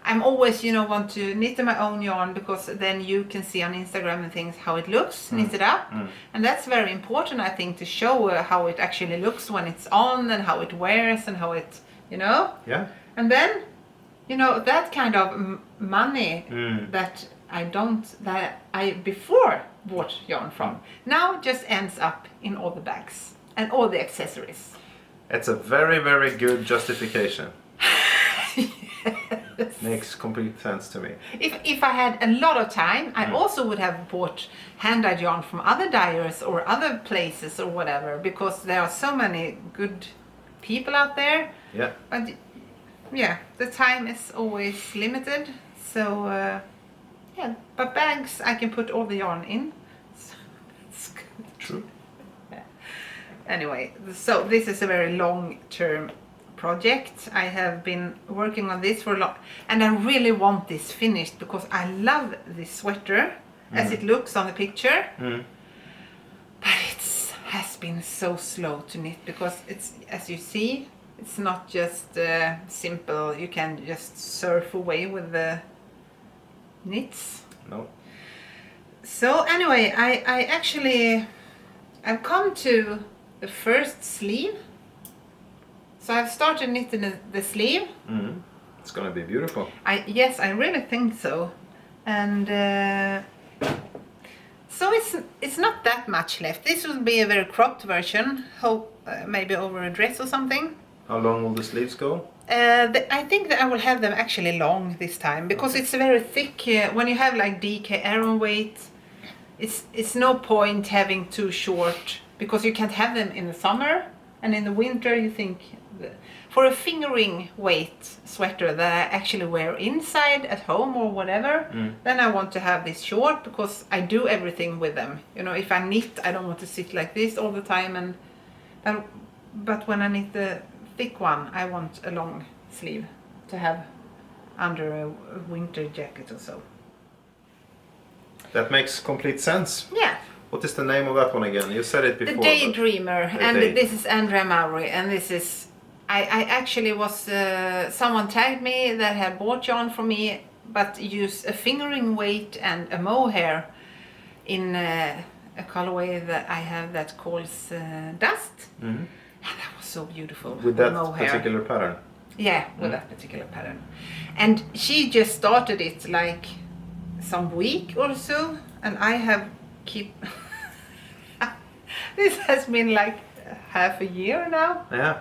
I'm always, want to knit my own yarn, because then you can see on Instagram and things how it looks knitted up. And that's very important, I think, to show how it actually looks when it's on, and how it wears, and how it, Yeah. And then, that kind of money that I before bought yarn from, now just ends up in all the bags and all the accessories. It's a very, very good justification. Makes complete sense to me. If I had a lot of time, I also would have bought hand-dyed yarn from other dyers or other places or whatever, because there are so many good people out there. Yeah. But yeah, the time is always limited. So yeah, but bags I can put all the yarn in. So that's good. True. Anyway, so this is a very long-term project. I have been working on this for a long, and I really want this finished because I love this sweater as it looks on the picture. But it has been so slow to knit, because it's, as you see, it's not just simple. You can just surf away with the knits. No. So anyway, I've come to the first sleeve So I've started knitting the sleeve. Mm-hmm. It's gonna be beautiful. Yes, I really think so. And so it's not that much left. This will be a very cropped version. Hope maybe over a dress or something. How long will the sleeves go? I think that I will have them actually long this time because it's very thick. When you have like DK Aran weight, it's no point having too short because you can't have them in the summer, and in the winter you think for a fingering weight sweater that I actually wear inside at home or whatever, then I want to have this short because I do everything with them. You know, if I knit, I don't want to sit like this all the time, but when I knit the thick one, I want a long sleeve to have under a winter jacket or so. That makes complete sense. Yeah. What is the name of that one again? You said it before. The Daydreamer, and this is Andrea Mowry, and this is I actually was someone tagged me that had bought yarn for me, but used a fingering weight and a mohair in a colorway that I have that calls Dust. And that was so beautiful. With that particular pattern? Yeah, with that particular pattern. And she just started it like some week or so, and I have this has been like half a year now. Yeah.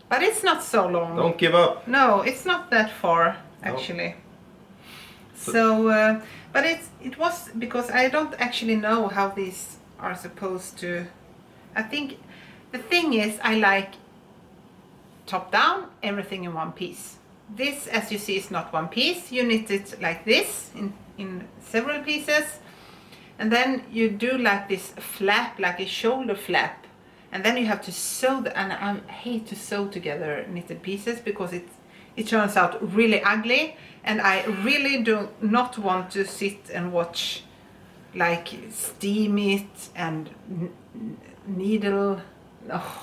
But it's not so long. Don't give up. No, it's not that far actually. No. So, but it was because I don't actually know how these are supposed to. I think the thing is I like top down, everything in one piece. This, as you see, is not one piece. You knit it like this in several pieces, and then you do like this flap, like a shoulder flap. And then you have to sew, and I hate to sew together knitted pieces because it turns out really ugly, and I really do not want to sit and watch, like steam it and needle. Oh,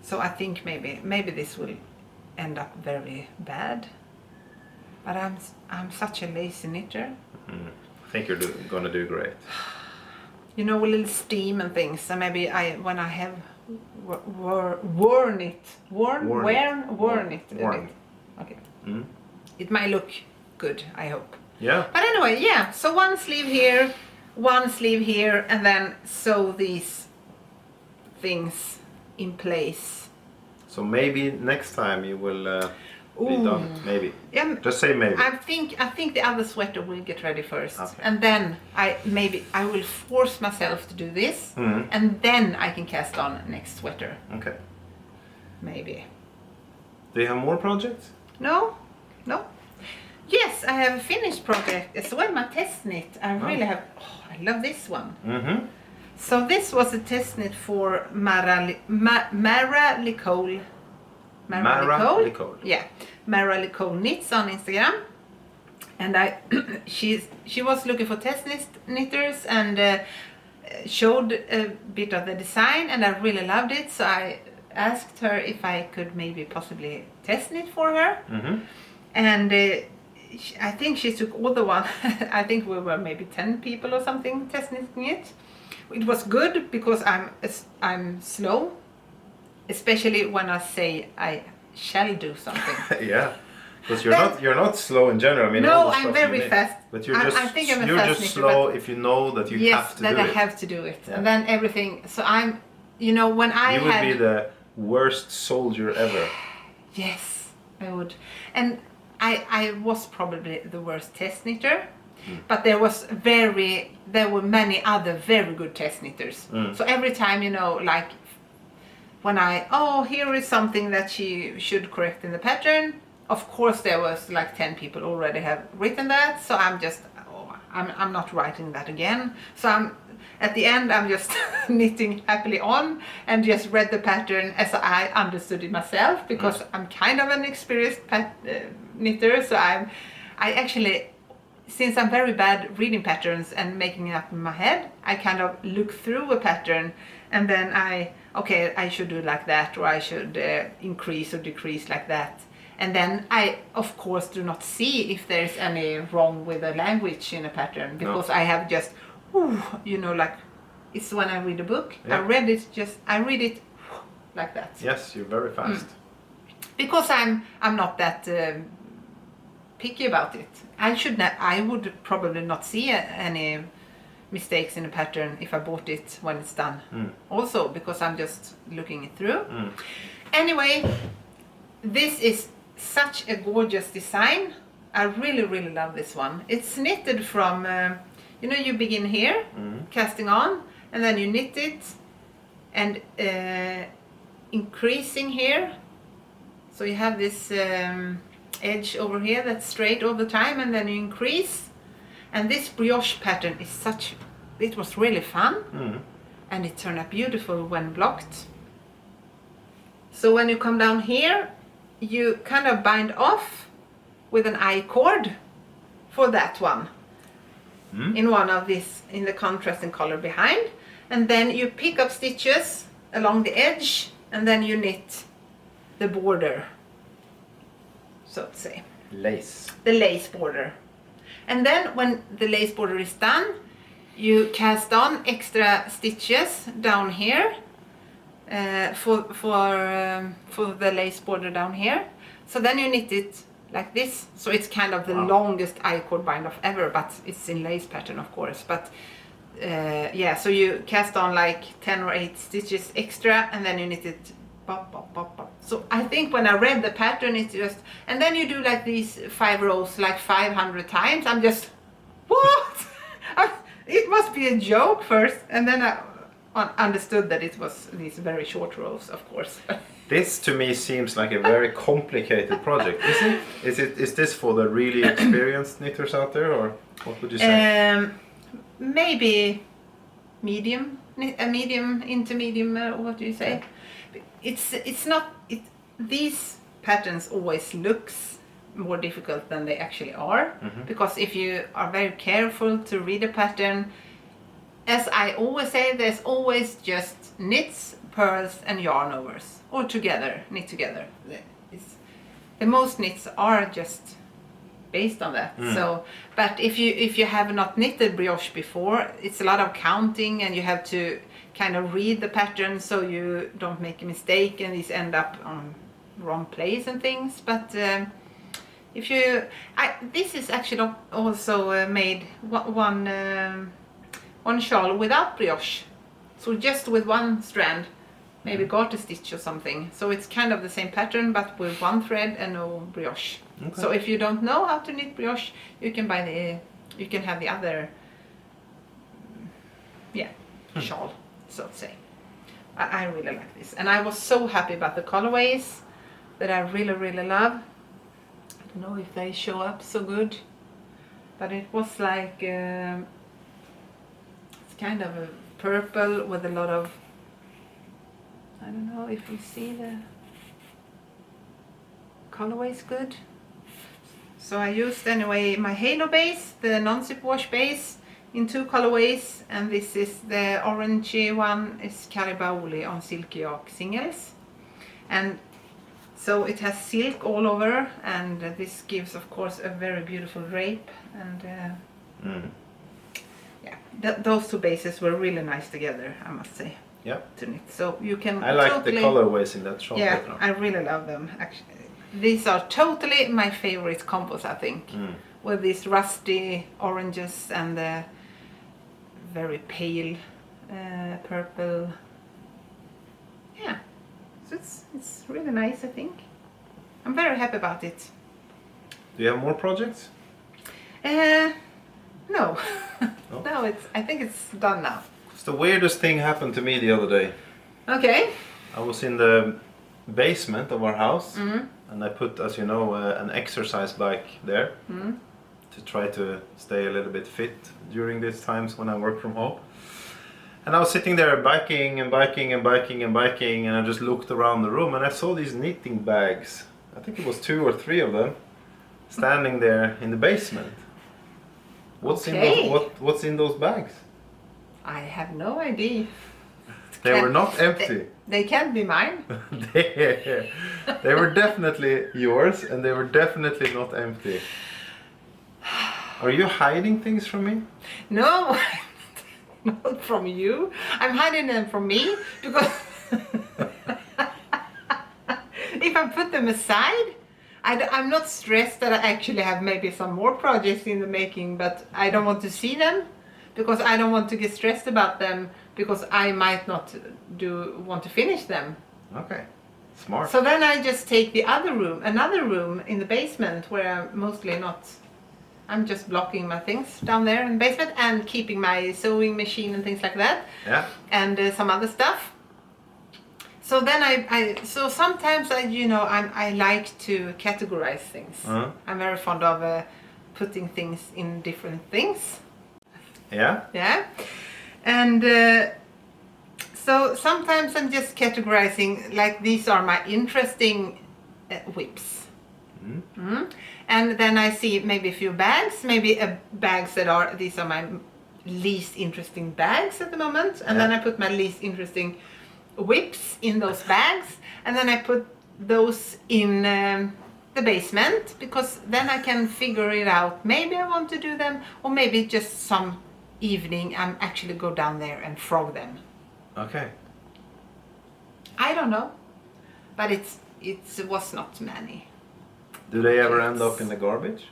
so I think maybe this will end up very bad. But I'm such a lazy knitter. I think you're gonna do great. You know, a little steam and things. So maybe when I have worn it. Okay. It might look good, I hope. Yeah. But anyway, yeah. So one sleeve here, and then sew these things in place. So maybe next time you will be done. Maybe. Yeah. Just say maybe. I think the other sweater will get ready first, okay. And then I will force myself to do this, and then I can cast on next sweater. Okay. Maybe. Do you have more projects? No. Yes, I have a finished project as well. My test knit. I really have. Oh, I love this one. So this was a test knit for Mara Licole. Yeah, Mara Licole Knits on Instagram, and she was looking for test knitters and showed a bit of the design, and I really loved it. So I asked her if I could maybe possibly test knit for her, and I think she took all the one. I think we were maybe 10 people or something test knitting it. It was good because I'm slow. Especially when I say I shall do something. Yeah, because you're not slow in general. I mean, no, I'm very fast. But you're just I think I'm you're a fast just knitter, slow if you know that you have to do it. Yes, that I have to do it, and then everything. So I'm, you know, when I you would be the worst soldier ever. Yes, I would, and I was probably the worst test knitter. But there were many other very good test knitters. So every time, you know, like when here is something that she should correct in the pattern. Of course, there was like 10 people already have written that. So I'm not writing that again. So at the end, I'm just knitting happily on and just read the pattern as I understood it myself, because I'm kind of an experienced knitter. So I actually, since I'm very bad reading patterns and making it up in my head, I kind of look through a pattern and then I should do it like that, or I should increase or decrease like that. And then I, of course, do not see if there's any wrong with the language in a pattern, because I have just, you know, like, it's when I read a book, I read it like that. Yes, you're very fast. Because I'm not that picky about it. I would probably not see any mistakes in the pattern if I bought it when it's done. Also because I'm just looking it through. Anyway, this is such a gorgeous design. I really, really love this one. It's knitted from, you begin here, casting on, and then you knit it, and increasing here. So you have this edge over here that's straight all the time, and then you increase. And this brioche pattern is it was really fun, and it turned out beautiful when blocked. So when you come down here, you kind of bind off with an I cord for that one, in one of these, in the contrasting color behind, and then you pick up stitches along the edge, and then you knit the border, so to say. Lace. The lace border. And then when the lace border is done, you cast on extra stitches down here for the lace border down here. So then you knit it like this. So it's kind of the longest I-cord bind off ever, but it's in lace pattern, of course. But yeah, so you cast on like 10 or 8 stitches extra, and then you knit it pop, pop, pop, pop. So I think when I read the pattern, it's just, and then you do like these 5 rows like 500 times. I'm just, what? It must be a joke first, and then I understood that it was these very short rows, of course. This to me seems like a very complicated project, isn't it? Is this for the really experienced knitters out there, or what would you say? Maybe medium, into medium. What do you say? It's not. These patterns always looks more difficult than they actually are, because if you are very careful to read a pattern, as I always say, there's always just knits, purls, and yarn overs, or together, knit together. The most knits are just based on that. So, but if you have not knitted brioche before, it's a lot of counting, and you have to kind of read the pattern so you don't make a mistake and these end up on wrong place and things. But this is actually also made one shawl without brioche, so just with one strand, maybe garter stitch or something. So it's kind of the same pattern, but with one thread and no brioche. Okay. So if you don't know how to knit brioche, you can have the other shawl, so to say. I really like this, and I was so happy about the colorways that I really, really love. I don't know if they show up so good, but it was like it's kind of a purple with a lot of, I don't know if you see the colorways good. So I used anyway my halo base, the non-zip wash base, in 2 colorways, and this is the orangey one, is Caribaoli on Silky Arc singles, and so it has silk all over, and this gives of course a very beautiful drape, and those 2 bases were really nice together, I must say. Yeah. To knit. So you can. I like the colorways in that shawl. Yeah, I really love them. Actually, these are totally my favorite combos, I think, with these rusty oranges and the very pale purple. Yeah, so it's really nice, I think. I'm very happy about it. Do you have more projects? No. No, I think it's done now. It's the weirdest thing happened to me the other day. Okay. I was in the basement of our house, and I put, as you know, an exercise bike there to try to stay a little bit fit during these times when I work from home. And I was sitting there biking, and I just looked around the room, and I saw these knitting bags. I think it was 2 or 3 of them standing there in the basement. What's in those bags? I have no idea. They were not empty. They can't be mine. They were definitely yours, and they were definitely not empty. Are you hiding things from me? No, not from you. I'm hiding them from me because put them aside. I'm not stressed that I actually have maybe some more projects in the making, but I don't want to see them because I don't want to get stressed about them because I might not want to finish them. Okay, smart. So then I just take another room in the basement where I'm just blocking my things down there in the basement and keeping my sewing machine and things like that. Yeah. And some other stuff. So then so sometimes I like to categorize things. I'm very fond of putting things in different things. Yeah. Yeah. And so sometimes I'm just categorizing, like these are my interesting whips. And then I see maybe a few bags, maybe bags these are my least interesting bags at the moment. And then I put my least interesting whips in those bags, and then I put those in the basement, because then I can figure it out. Maybe I want to do them, or maybe just some evening I'm actually go down there and frog them. Okay. I don't know, but it was not many. Do they ever end up in the garbage?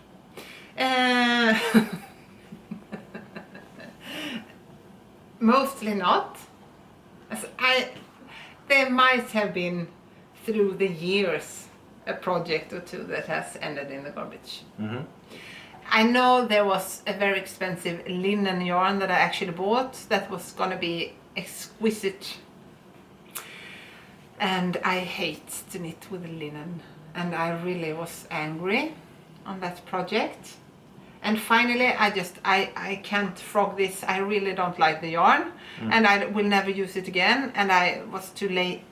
Mostly not. There might have been through the years a project or two that has ended in the garbage. I know there was a very expensive linen yarn that I actually bought that was gonna be exquisite, and I hate to knit with linen, and I really was angry on that project. And finally I can't frog this. I really don't like the yarn, and I will never use it again, and I was too late.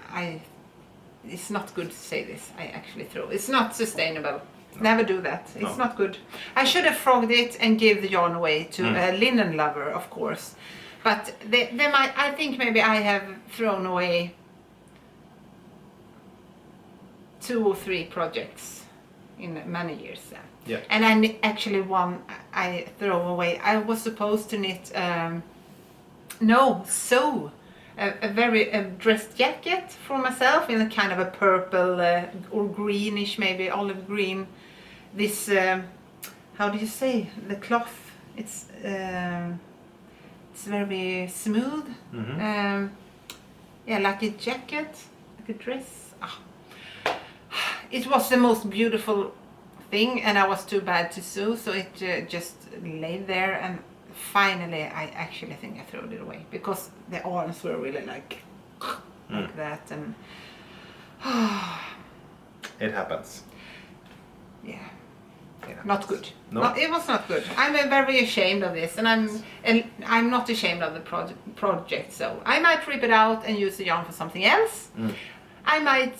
It's not good to say this. I actually throw. It's not sustainable. No. Never do that. It's not good. I should have frogged it and give the yarn away to a linen lover, of course. But I think maybe I have thrown away 2 or 3 projects in many years then. Yeah. And actually one I throw away. I was supposed to knit sew a dress jacket for myself in a kind of a purple or greenish, maybe olive green. This how do you say the cloth? It's very smooth. Yeah, like a jacket, like a dress. It was the most beautiful thing, and I was too bad to sew, so it just lay there, and finally I actually think I threw it away because the arms were really like that, and it happens. Yeah, not good. No. It was not good. I'm very ashamed of this, and I'm not ashamed of the project. So I might rip it out and use the yarn for something else. I might.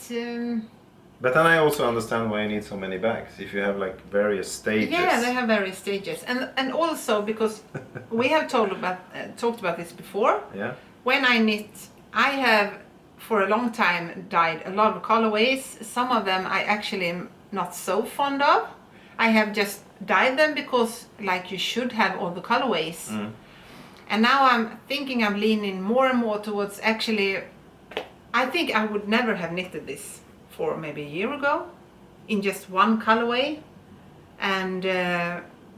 But then I also understand why you need so many bags. If you have like various stages. Yeah, they have various stages, and also because we have talked about this before. Yeah. When I knit, I have for a long time dyed a lot of colorways. Some of them I actually am not so fond of. I have just dyed them because like you should have all the colorways. And now I'm leaning more and more towards actually. I think I would never have knitted this for maybe a year ago in just one colorway, and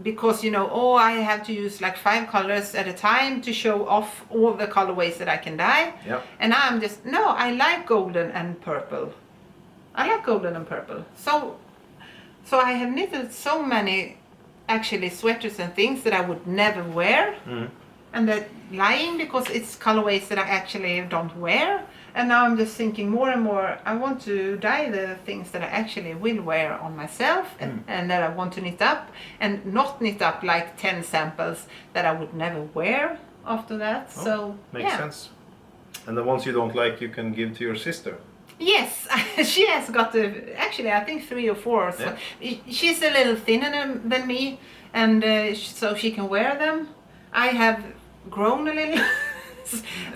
because I have to use like 5 colors at a time to show off all the colorways that I can dye. Yep. And now I'm just I like golden and purple. So I have knitted so many actually sweaters and things that I would never wear, and they're lying because it's colorways that I actually don't wear. And now I'm just thinking more and more, I want to dye the things that I actually will wear on myself, and that I want to knit up, and not knit up like 10 samples that I would never wear after that. So makes sense. And the ones you don't like, you can give to your sister. Yes, she has got actually I think 3 or 4. So she's a little thinner than me, and so she can wear them. I have grown a little.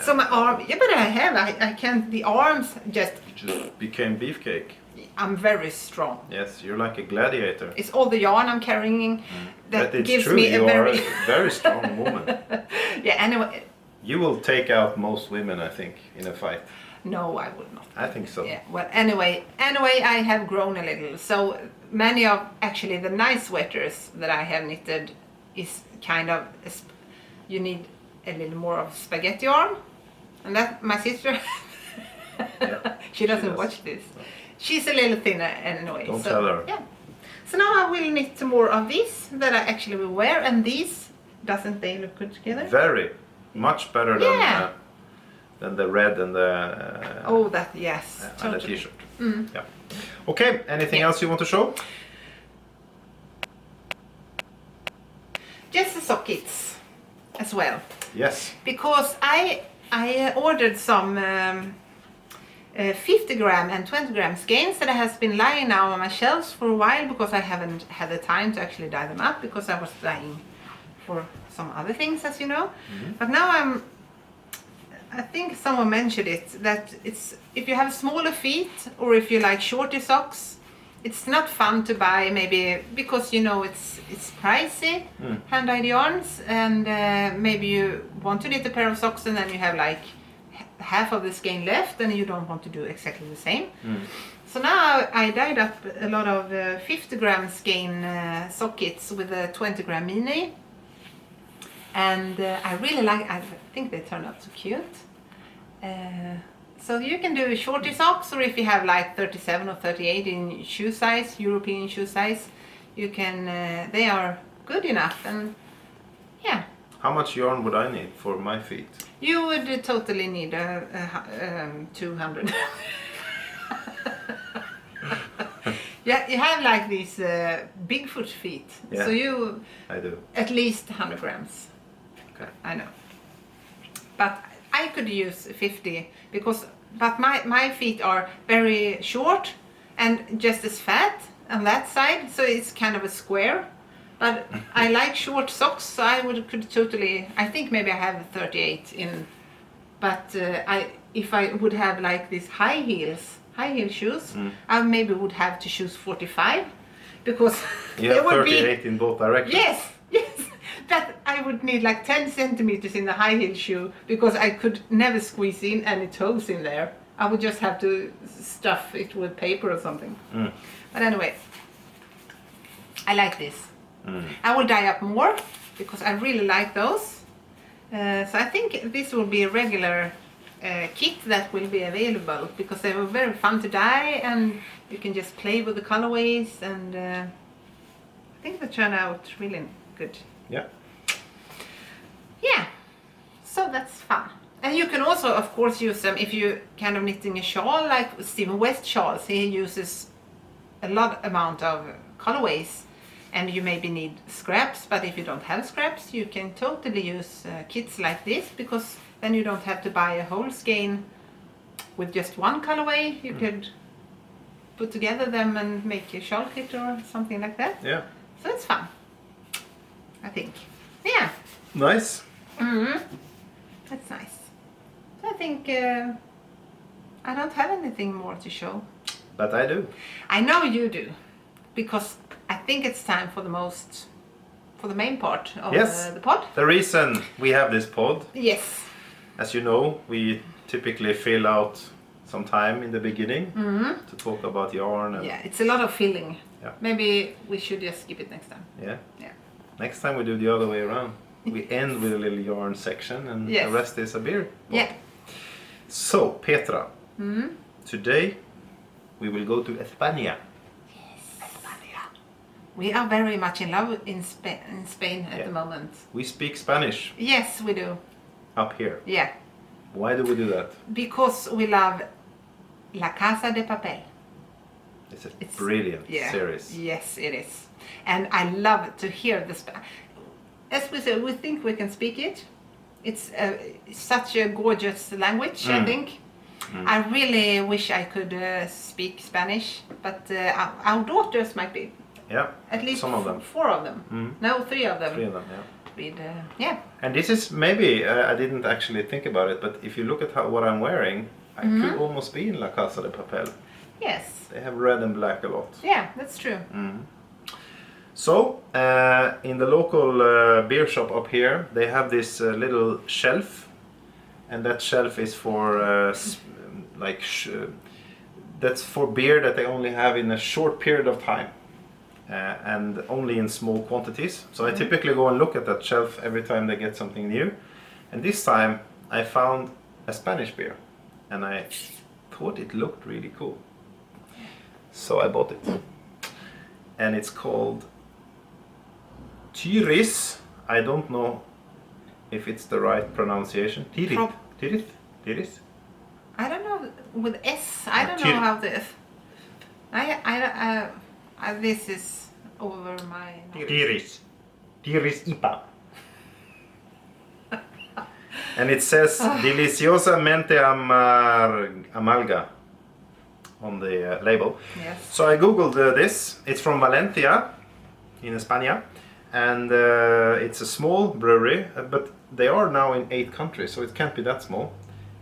So my arm, but I can't, the arms just became beefcake. I'm very strong. Yes, you're like a gladiator. It's all the yarn I'm carrying that gives true. me you a very... are a very strong woman. Yeah, anyway. You will take out most women, I think, in a fight. No, I would not. I think so. Yeah. Well, anyway, I have grown a little. So many of actually the nice sweaters that I have knitted is kind of you need a little more of spaghetti yarn, and that my sister. Yeah, she doesn't does. watch this. No. She's a little thinner anyway. Don't tell her. Yeah. So now I will knit some more of these that I actually will wear, and these doesn't they look good together? Very much better Yeah. than the red and the Oh, that yes. and the Totally. t-shirt. Yeah. Okay. Anything Yeah. else you want to show? Just the sockets as well, Yes. because I ordered some 50 gram and 20 gram skeins that has been lying now on my shelves for a while because I haven't had the time to actually dye them up because I was dyeing for some other things, as you know. But now I think someone mentioned it, that it's if you have smaller feet or if you like shorter socks, it's not fun to buy maybe because you know it's pricey, hand-dyed yarns, and maybe you want to knit a pair of socks and then you have like half of the skein left and you don't want to do exactly the same. So now I dyed up a lot of 50 gram skein sockets with a 20 gram mini, and I really like, I think they turned out so cute. So you can do shorter socks, or if you have like 37 or 38 in shoe size, European shoe size, you can, they are good enough. And yeah. How much yarn would I need for my feet? You would totally need 200. Yeah, you have like these Bigfoot feet, Yeah. so you I do. at least 100 grams. Okay. I know, but I could use 50 because, but my feet are very short and just as fat on that side, so it's kind of a square. But I like short socks, so could totally. I think maybe I have 38 in, but if I would have like these high heel shoes, I maybe would have to choose 45 because You there have would 38 in both directions. yes, that I would need like 10 centimeters in the high heel shoe because I could never squeeze in any toes in there. I would just have to stuff it with paper or something. But anyway, I like this. I will dye up more because I really like those. So I think this will be a regular kit that will be available because they were very fun to dye and you can just play with the colorways, and I think they turn out really good. Yeah. Yeah, so that's fun. And you can also, of course, use them if you're kind of knitting a shawl, like Stephen West shawls. He uses a lot amount of colorways, and you maybe need scraps, but if you don't have scraps, you can totally use kits like this, because then you don't have to buy a whole skein with just one colorway. You could put together them and make a shawl kit or something like that. Yeah. So it's fun, I think. Yeah. Nice. That's nice. So I think I don't have anything more to show. But I do. I know you do, because I think it's time for the main part of Yes. the pod. The reason we have this pod, Yes. as you know, we typically fill out some time in the beginning to talk about yarn. And Yeah, it's a lot of filling. Yeah. Maybe we should just skip it next time. Yeah. Yeah. Next time we do the other way around. We end with a little yarn section and Yes. the rest is a beer pod. Yeah. So, Petra, today we will go to España. We are very much in love in Spain at Yeah. the moment. We speak Spanish Yes, we do. up here. Yeah. Why do we do that? Because we love La Casa de Papel. It's a It's- brilliant Yeah. series. Yes, it is. And I love to hear the as we say, we think we can speak it. It's such a gorgeous language, I think. I really wish I could speak Spanish, but our daughters might be. Yeah, At least some of them. 4 of them. No, 3 of them. 3 of them, yeah. Read, yeah. And this is maybe, I didn't actually think about it, but if you look at what I'm wearing, I could almost be in La Casa de Papel. Yes. They have red and black a lot. Yeah, that's true. So, in the local beer shop up here, they have this little shelf, and that shelf is for like that's for beer that they only have in a short period of time. And only in small quantities. So I typically go and look at that shelf every time they get something new. And this time I found a Spanish beer and I thought it looked really cool. So I bought it. And it's called Tyris. I don't know if it's the right pronunciation. Tyris? I don't know with S. I don't know how this. This is over my. Tyris IPA. And it says deliciosamente amarga on the label. Yes. So I googled this. It's from Valencia in España, and it's a small brewery, but they are now in 8 countries, so it can't be that small.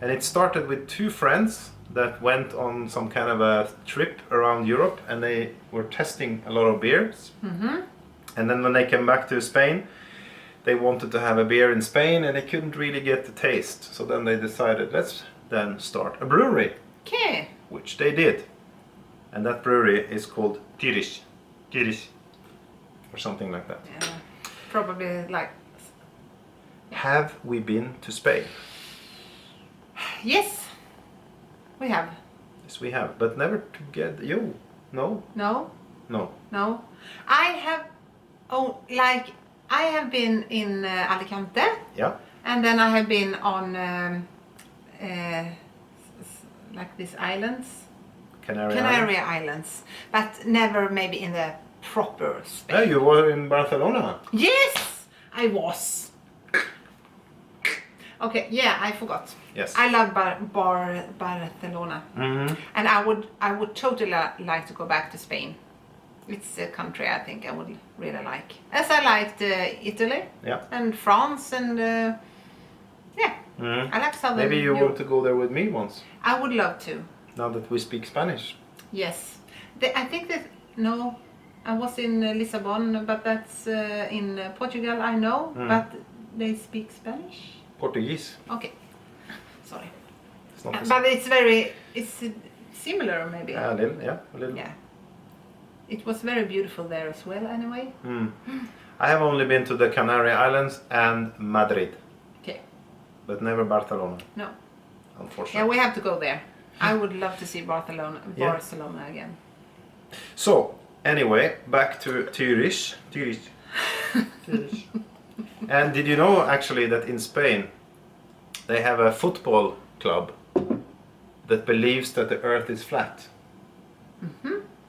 And it started with 2 friends that went on some kind of a trip around Europe, and they were testing a lot of beers. And then when they came back to Spain, they wanted to have a beer in Spain and they couldn't really get the taste. So then they decided, let's then start a brewery. Okay. Which they did. And that brewery is called Tyris. Or something like that. Yeah. Probably like. Have we been to Spain? Yes. We have. Yes, we have. But never together. You? No? No. No. No. I have. Oh, like. I have been in Alicante. Yeah. And then I have been on like these islands. Canary Islands. But never maybe in the proper Spain. Oh, you were in Barcelona. Yes, I was. Okay, yeah, I forgot. Yes. I love Barcelona. And I would totally like to go back to Spain. It's a country I think I would really like. As I liked Italy. Yeah. And France and yeah. I like Southern Maybe you Europe. want to go there with me once. I would love to. Now that we speak Spanish. Yes. I think that, no, I was in Lisbon, but that's in Portugal, I know. But they speak Spanish? Portuguese. Okay. Sorry. It's not the But it's similar maybe. a little, yeah, a little. Yeah. It was very beautiful there as well, anyway. I have only been to the Canary Islands and Madrid, Okay. but never Barcelona, No. unfortunately. Yeah, we have to go there. I would love to see Barcelona Yeah. again. So, anyway, back to Tyris. And did you know actually that in Spain they have a football club that believes that the earth is flat?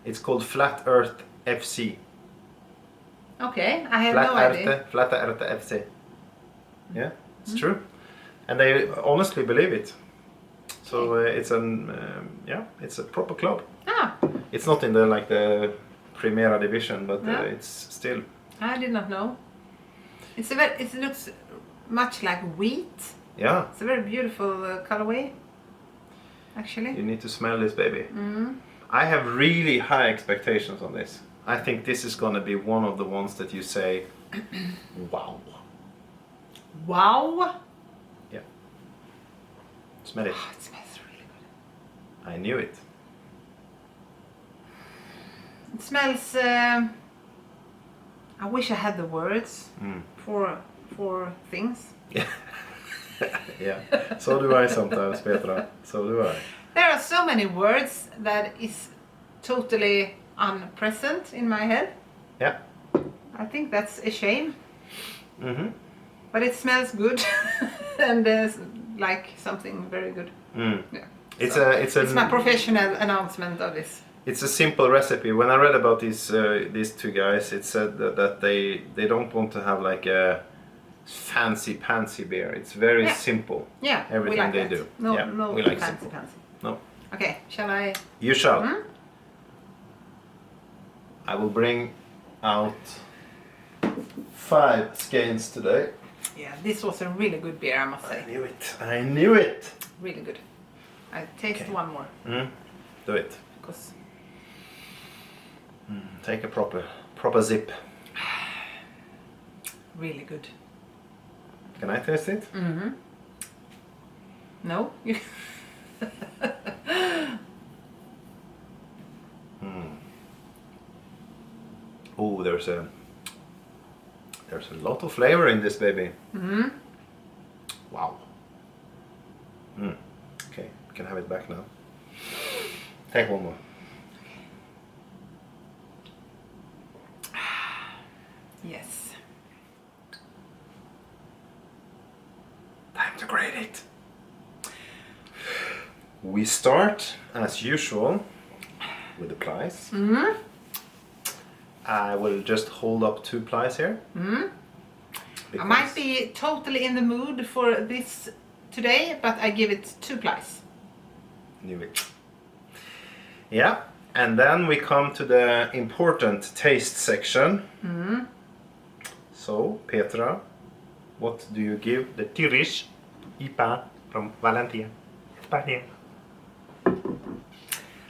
It's called Flat Earth FC. Okay, I have no idea. Flat Earth FC. Yeah, it's true. And they honestly believe it. So it's it's a proper club. Ah, It's not in the Primera Division, but No. it's still. I did not know. It looks much like wheat. Yeah, It's a very beautiful colorway, actually. you need to smell this baby. I have really high expectations on this. I think this is going to be one of the ones that you say, wow. Wow! Yeah. Smell it. Oh, it smells really good. I knew it. It smells. I wish I had the words for things. Yeah. So do I sometimes, Petra. So do I. There are so many words that is totally unpresent in my head. Yeah. I think that's a shame. Mm-hmm. But it smells good, and there's like something very good. Yeah. It's my professional announcement of this. It's a simple recipe. When I read about these 2 guys, it said that they don't want to have like a fancy pantsy beer. It's very simple. Yeah, everything we like they that. do. No, Yeah, no we like fancy simple. fancy. No. Okay, shall I? You shall. I will bring out 5 skeins today. Yeah, this was a really good beer, I must say. I knew it. I knew it. Really good. I taste one more. Do it. Because Take a proper zip. really good. Can I taste it? No? there's a lot of flavor in this baby. Wow. Okay, you can have it back now. Take one more. Yes. Time to grade it. We start, as usual, with the plies. I will just hold up 2 plies here. I might be totally in the mood for this today, but I give it 2 plies. Knew it. Yeah, and then we come to the important taste section. So, Petra, what do you give the Tirish IPA from Valencia, Spain?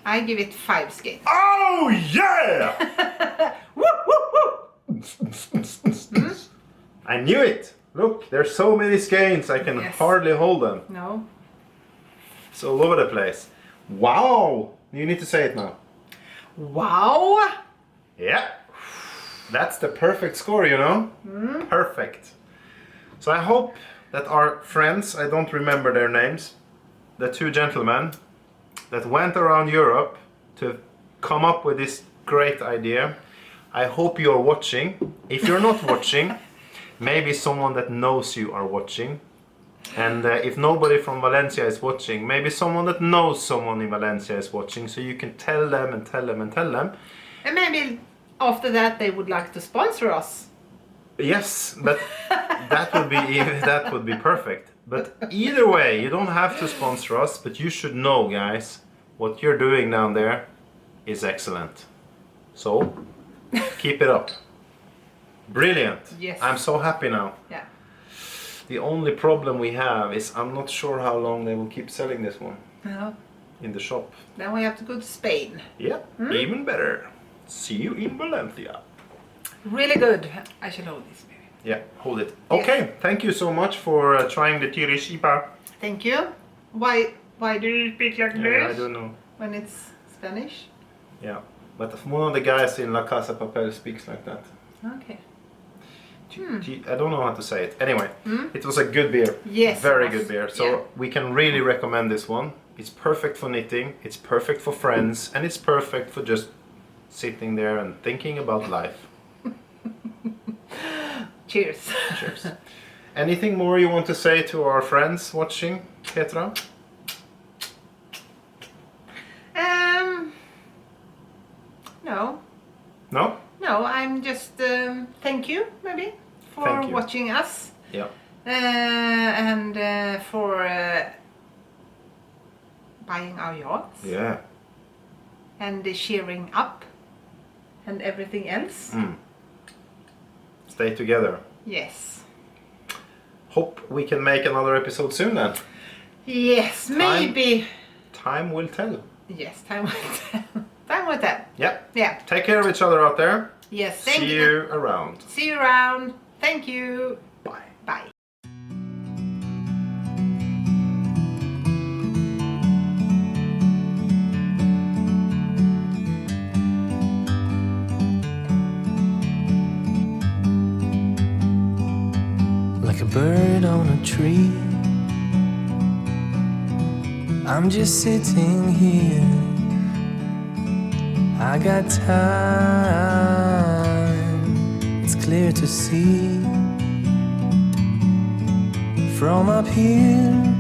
I give it 5 skates. Oh yeah! Woo, woo, woo. I knew it! Look, there's so many skeins I can hardly hold them. No. It's all over the place. Wow! You need to say it now. Wow! Yeah. That's the perfect score, you know? Perfect. So I hope that our friends, I don't remember their names, the 2 gentlemen that went around Europe to come up with this great idea. I hope you're watching. If you're not watching, maybe someone that knows you are watching. And if nobody from Valencia is watching, maybe someone that knows someone in Valencia is watching, so you can tell them and tell them and tell them. And maybe after that they would like to sponsor us. Yes, but that would be perfect. But either way, you don't have to sponsor us, but you should know, guys, what you're doing down there is excellent. So, keep it up. Brilliant. Yes. I'm so happy now. Yeah. The only problem we have is I'm not sure how long they will keep selling this one No. in the shop. Then we have to go to Spain. Yeah, even better. See you in Valencia. Really good. I shall hold this maybe. Yeah, hold it. Okay, thank you so much for trying the Tirish IPA. Thank you. Why do you speak like this? I don't know. When it's Spanish? Yeah, but one of the guys in La Casa Papel speaks like that. Okay. I don't know how to say it. Anyway, it was a good beer. Yes. Very good beer. So we can really recommend this one. It's perfect for knitting, it's perfect for friends, and it's perfect for just sitting there and thinking about life. Cheers. Cheers. Anything more you want to say to our friends watching, Petra? No. No? No, I'm just thank you maybe for watching us. Yeah. And for buying our yachts. Yeah. And cheering up and everything else. Stay together. Yes. Hope we can make another episode soon then. Yes, maybe. Time will tell. Yes, time will tell. Time will tell. Yep. Yeah. Take care of each other out there. Yes, thank you. See you around. See you around. Thank you. Bye. Bye. Like a bird on a tree, I'm just sitting here. I got time, it's clear to see. From up here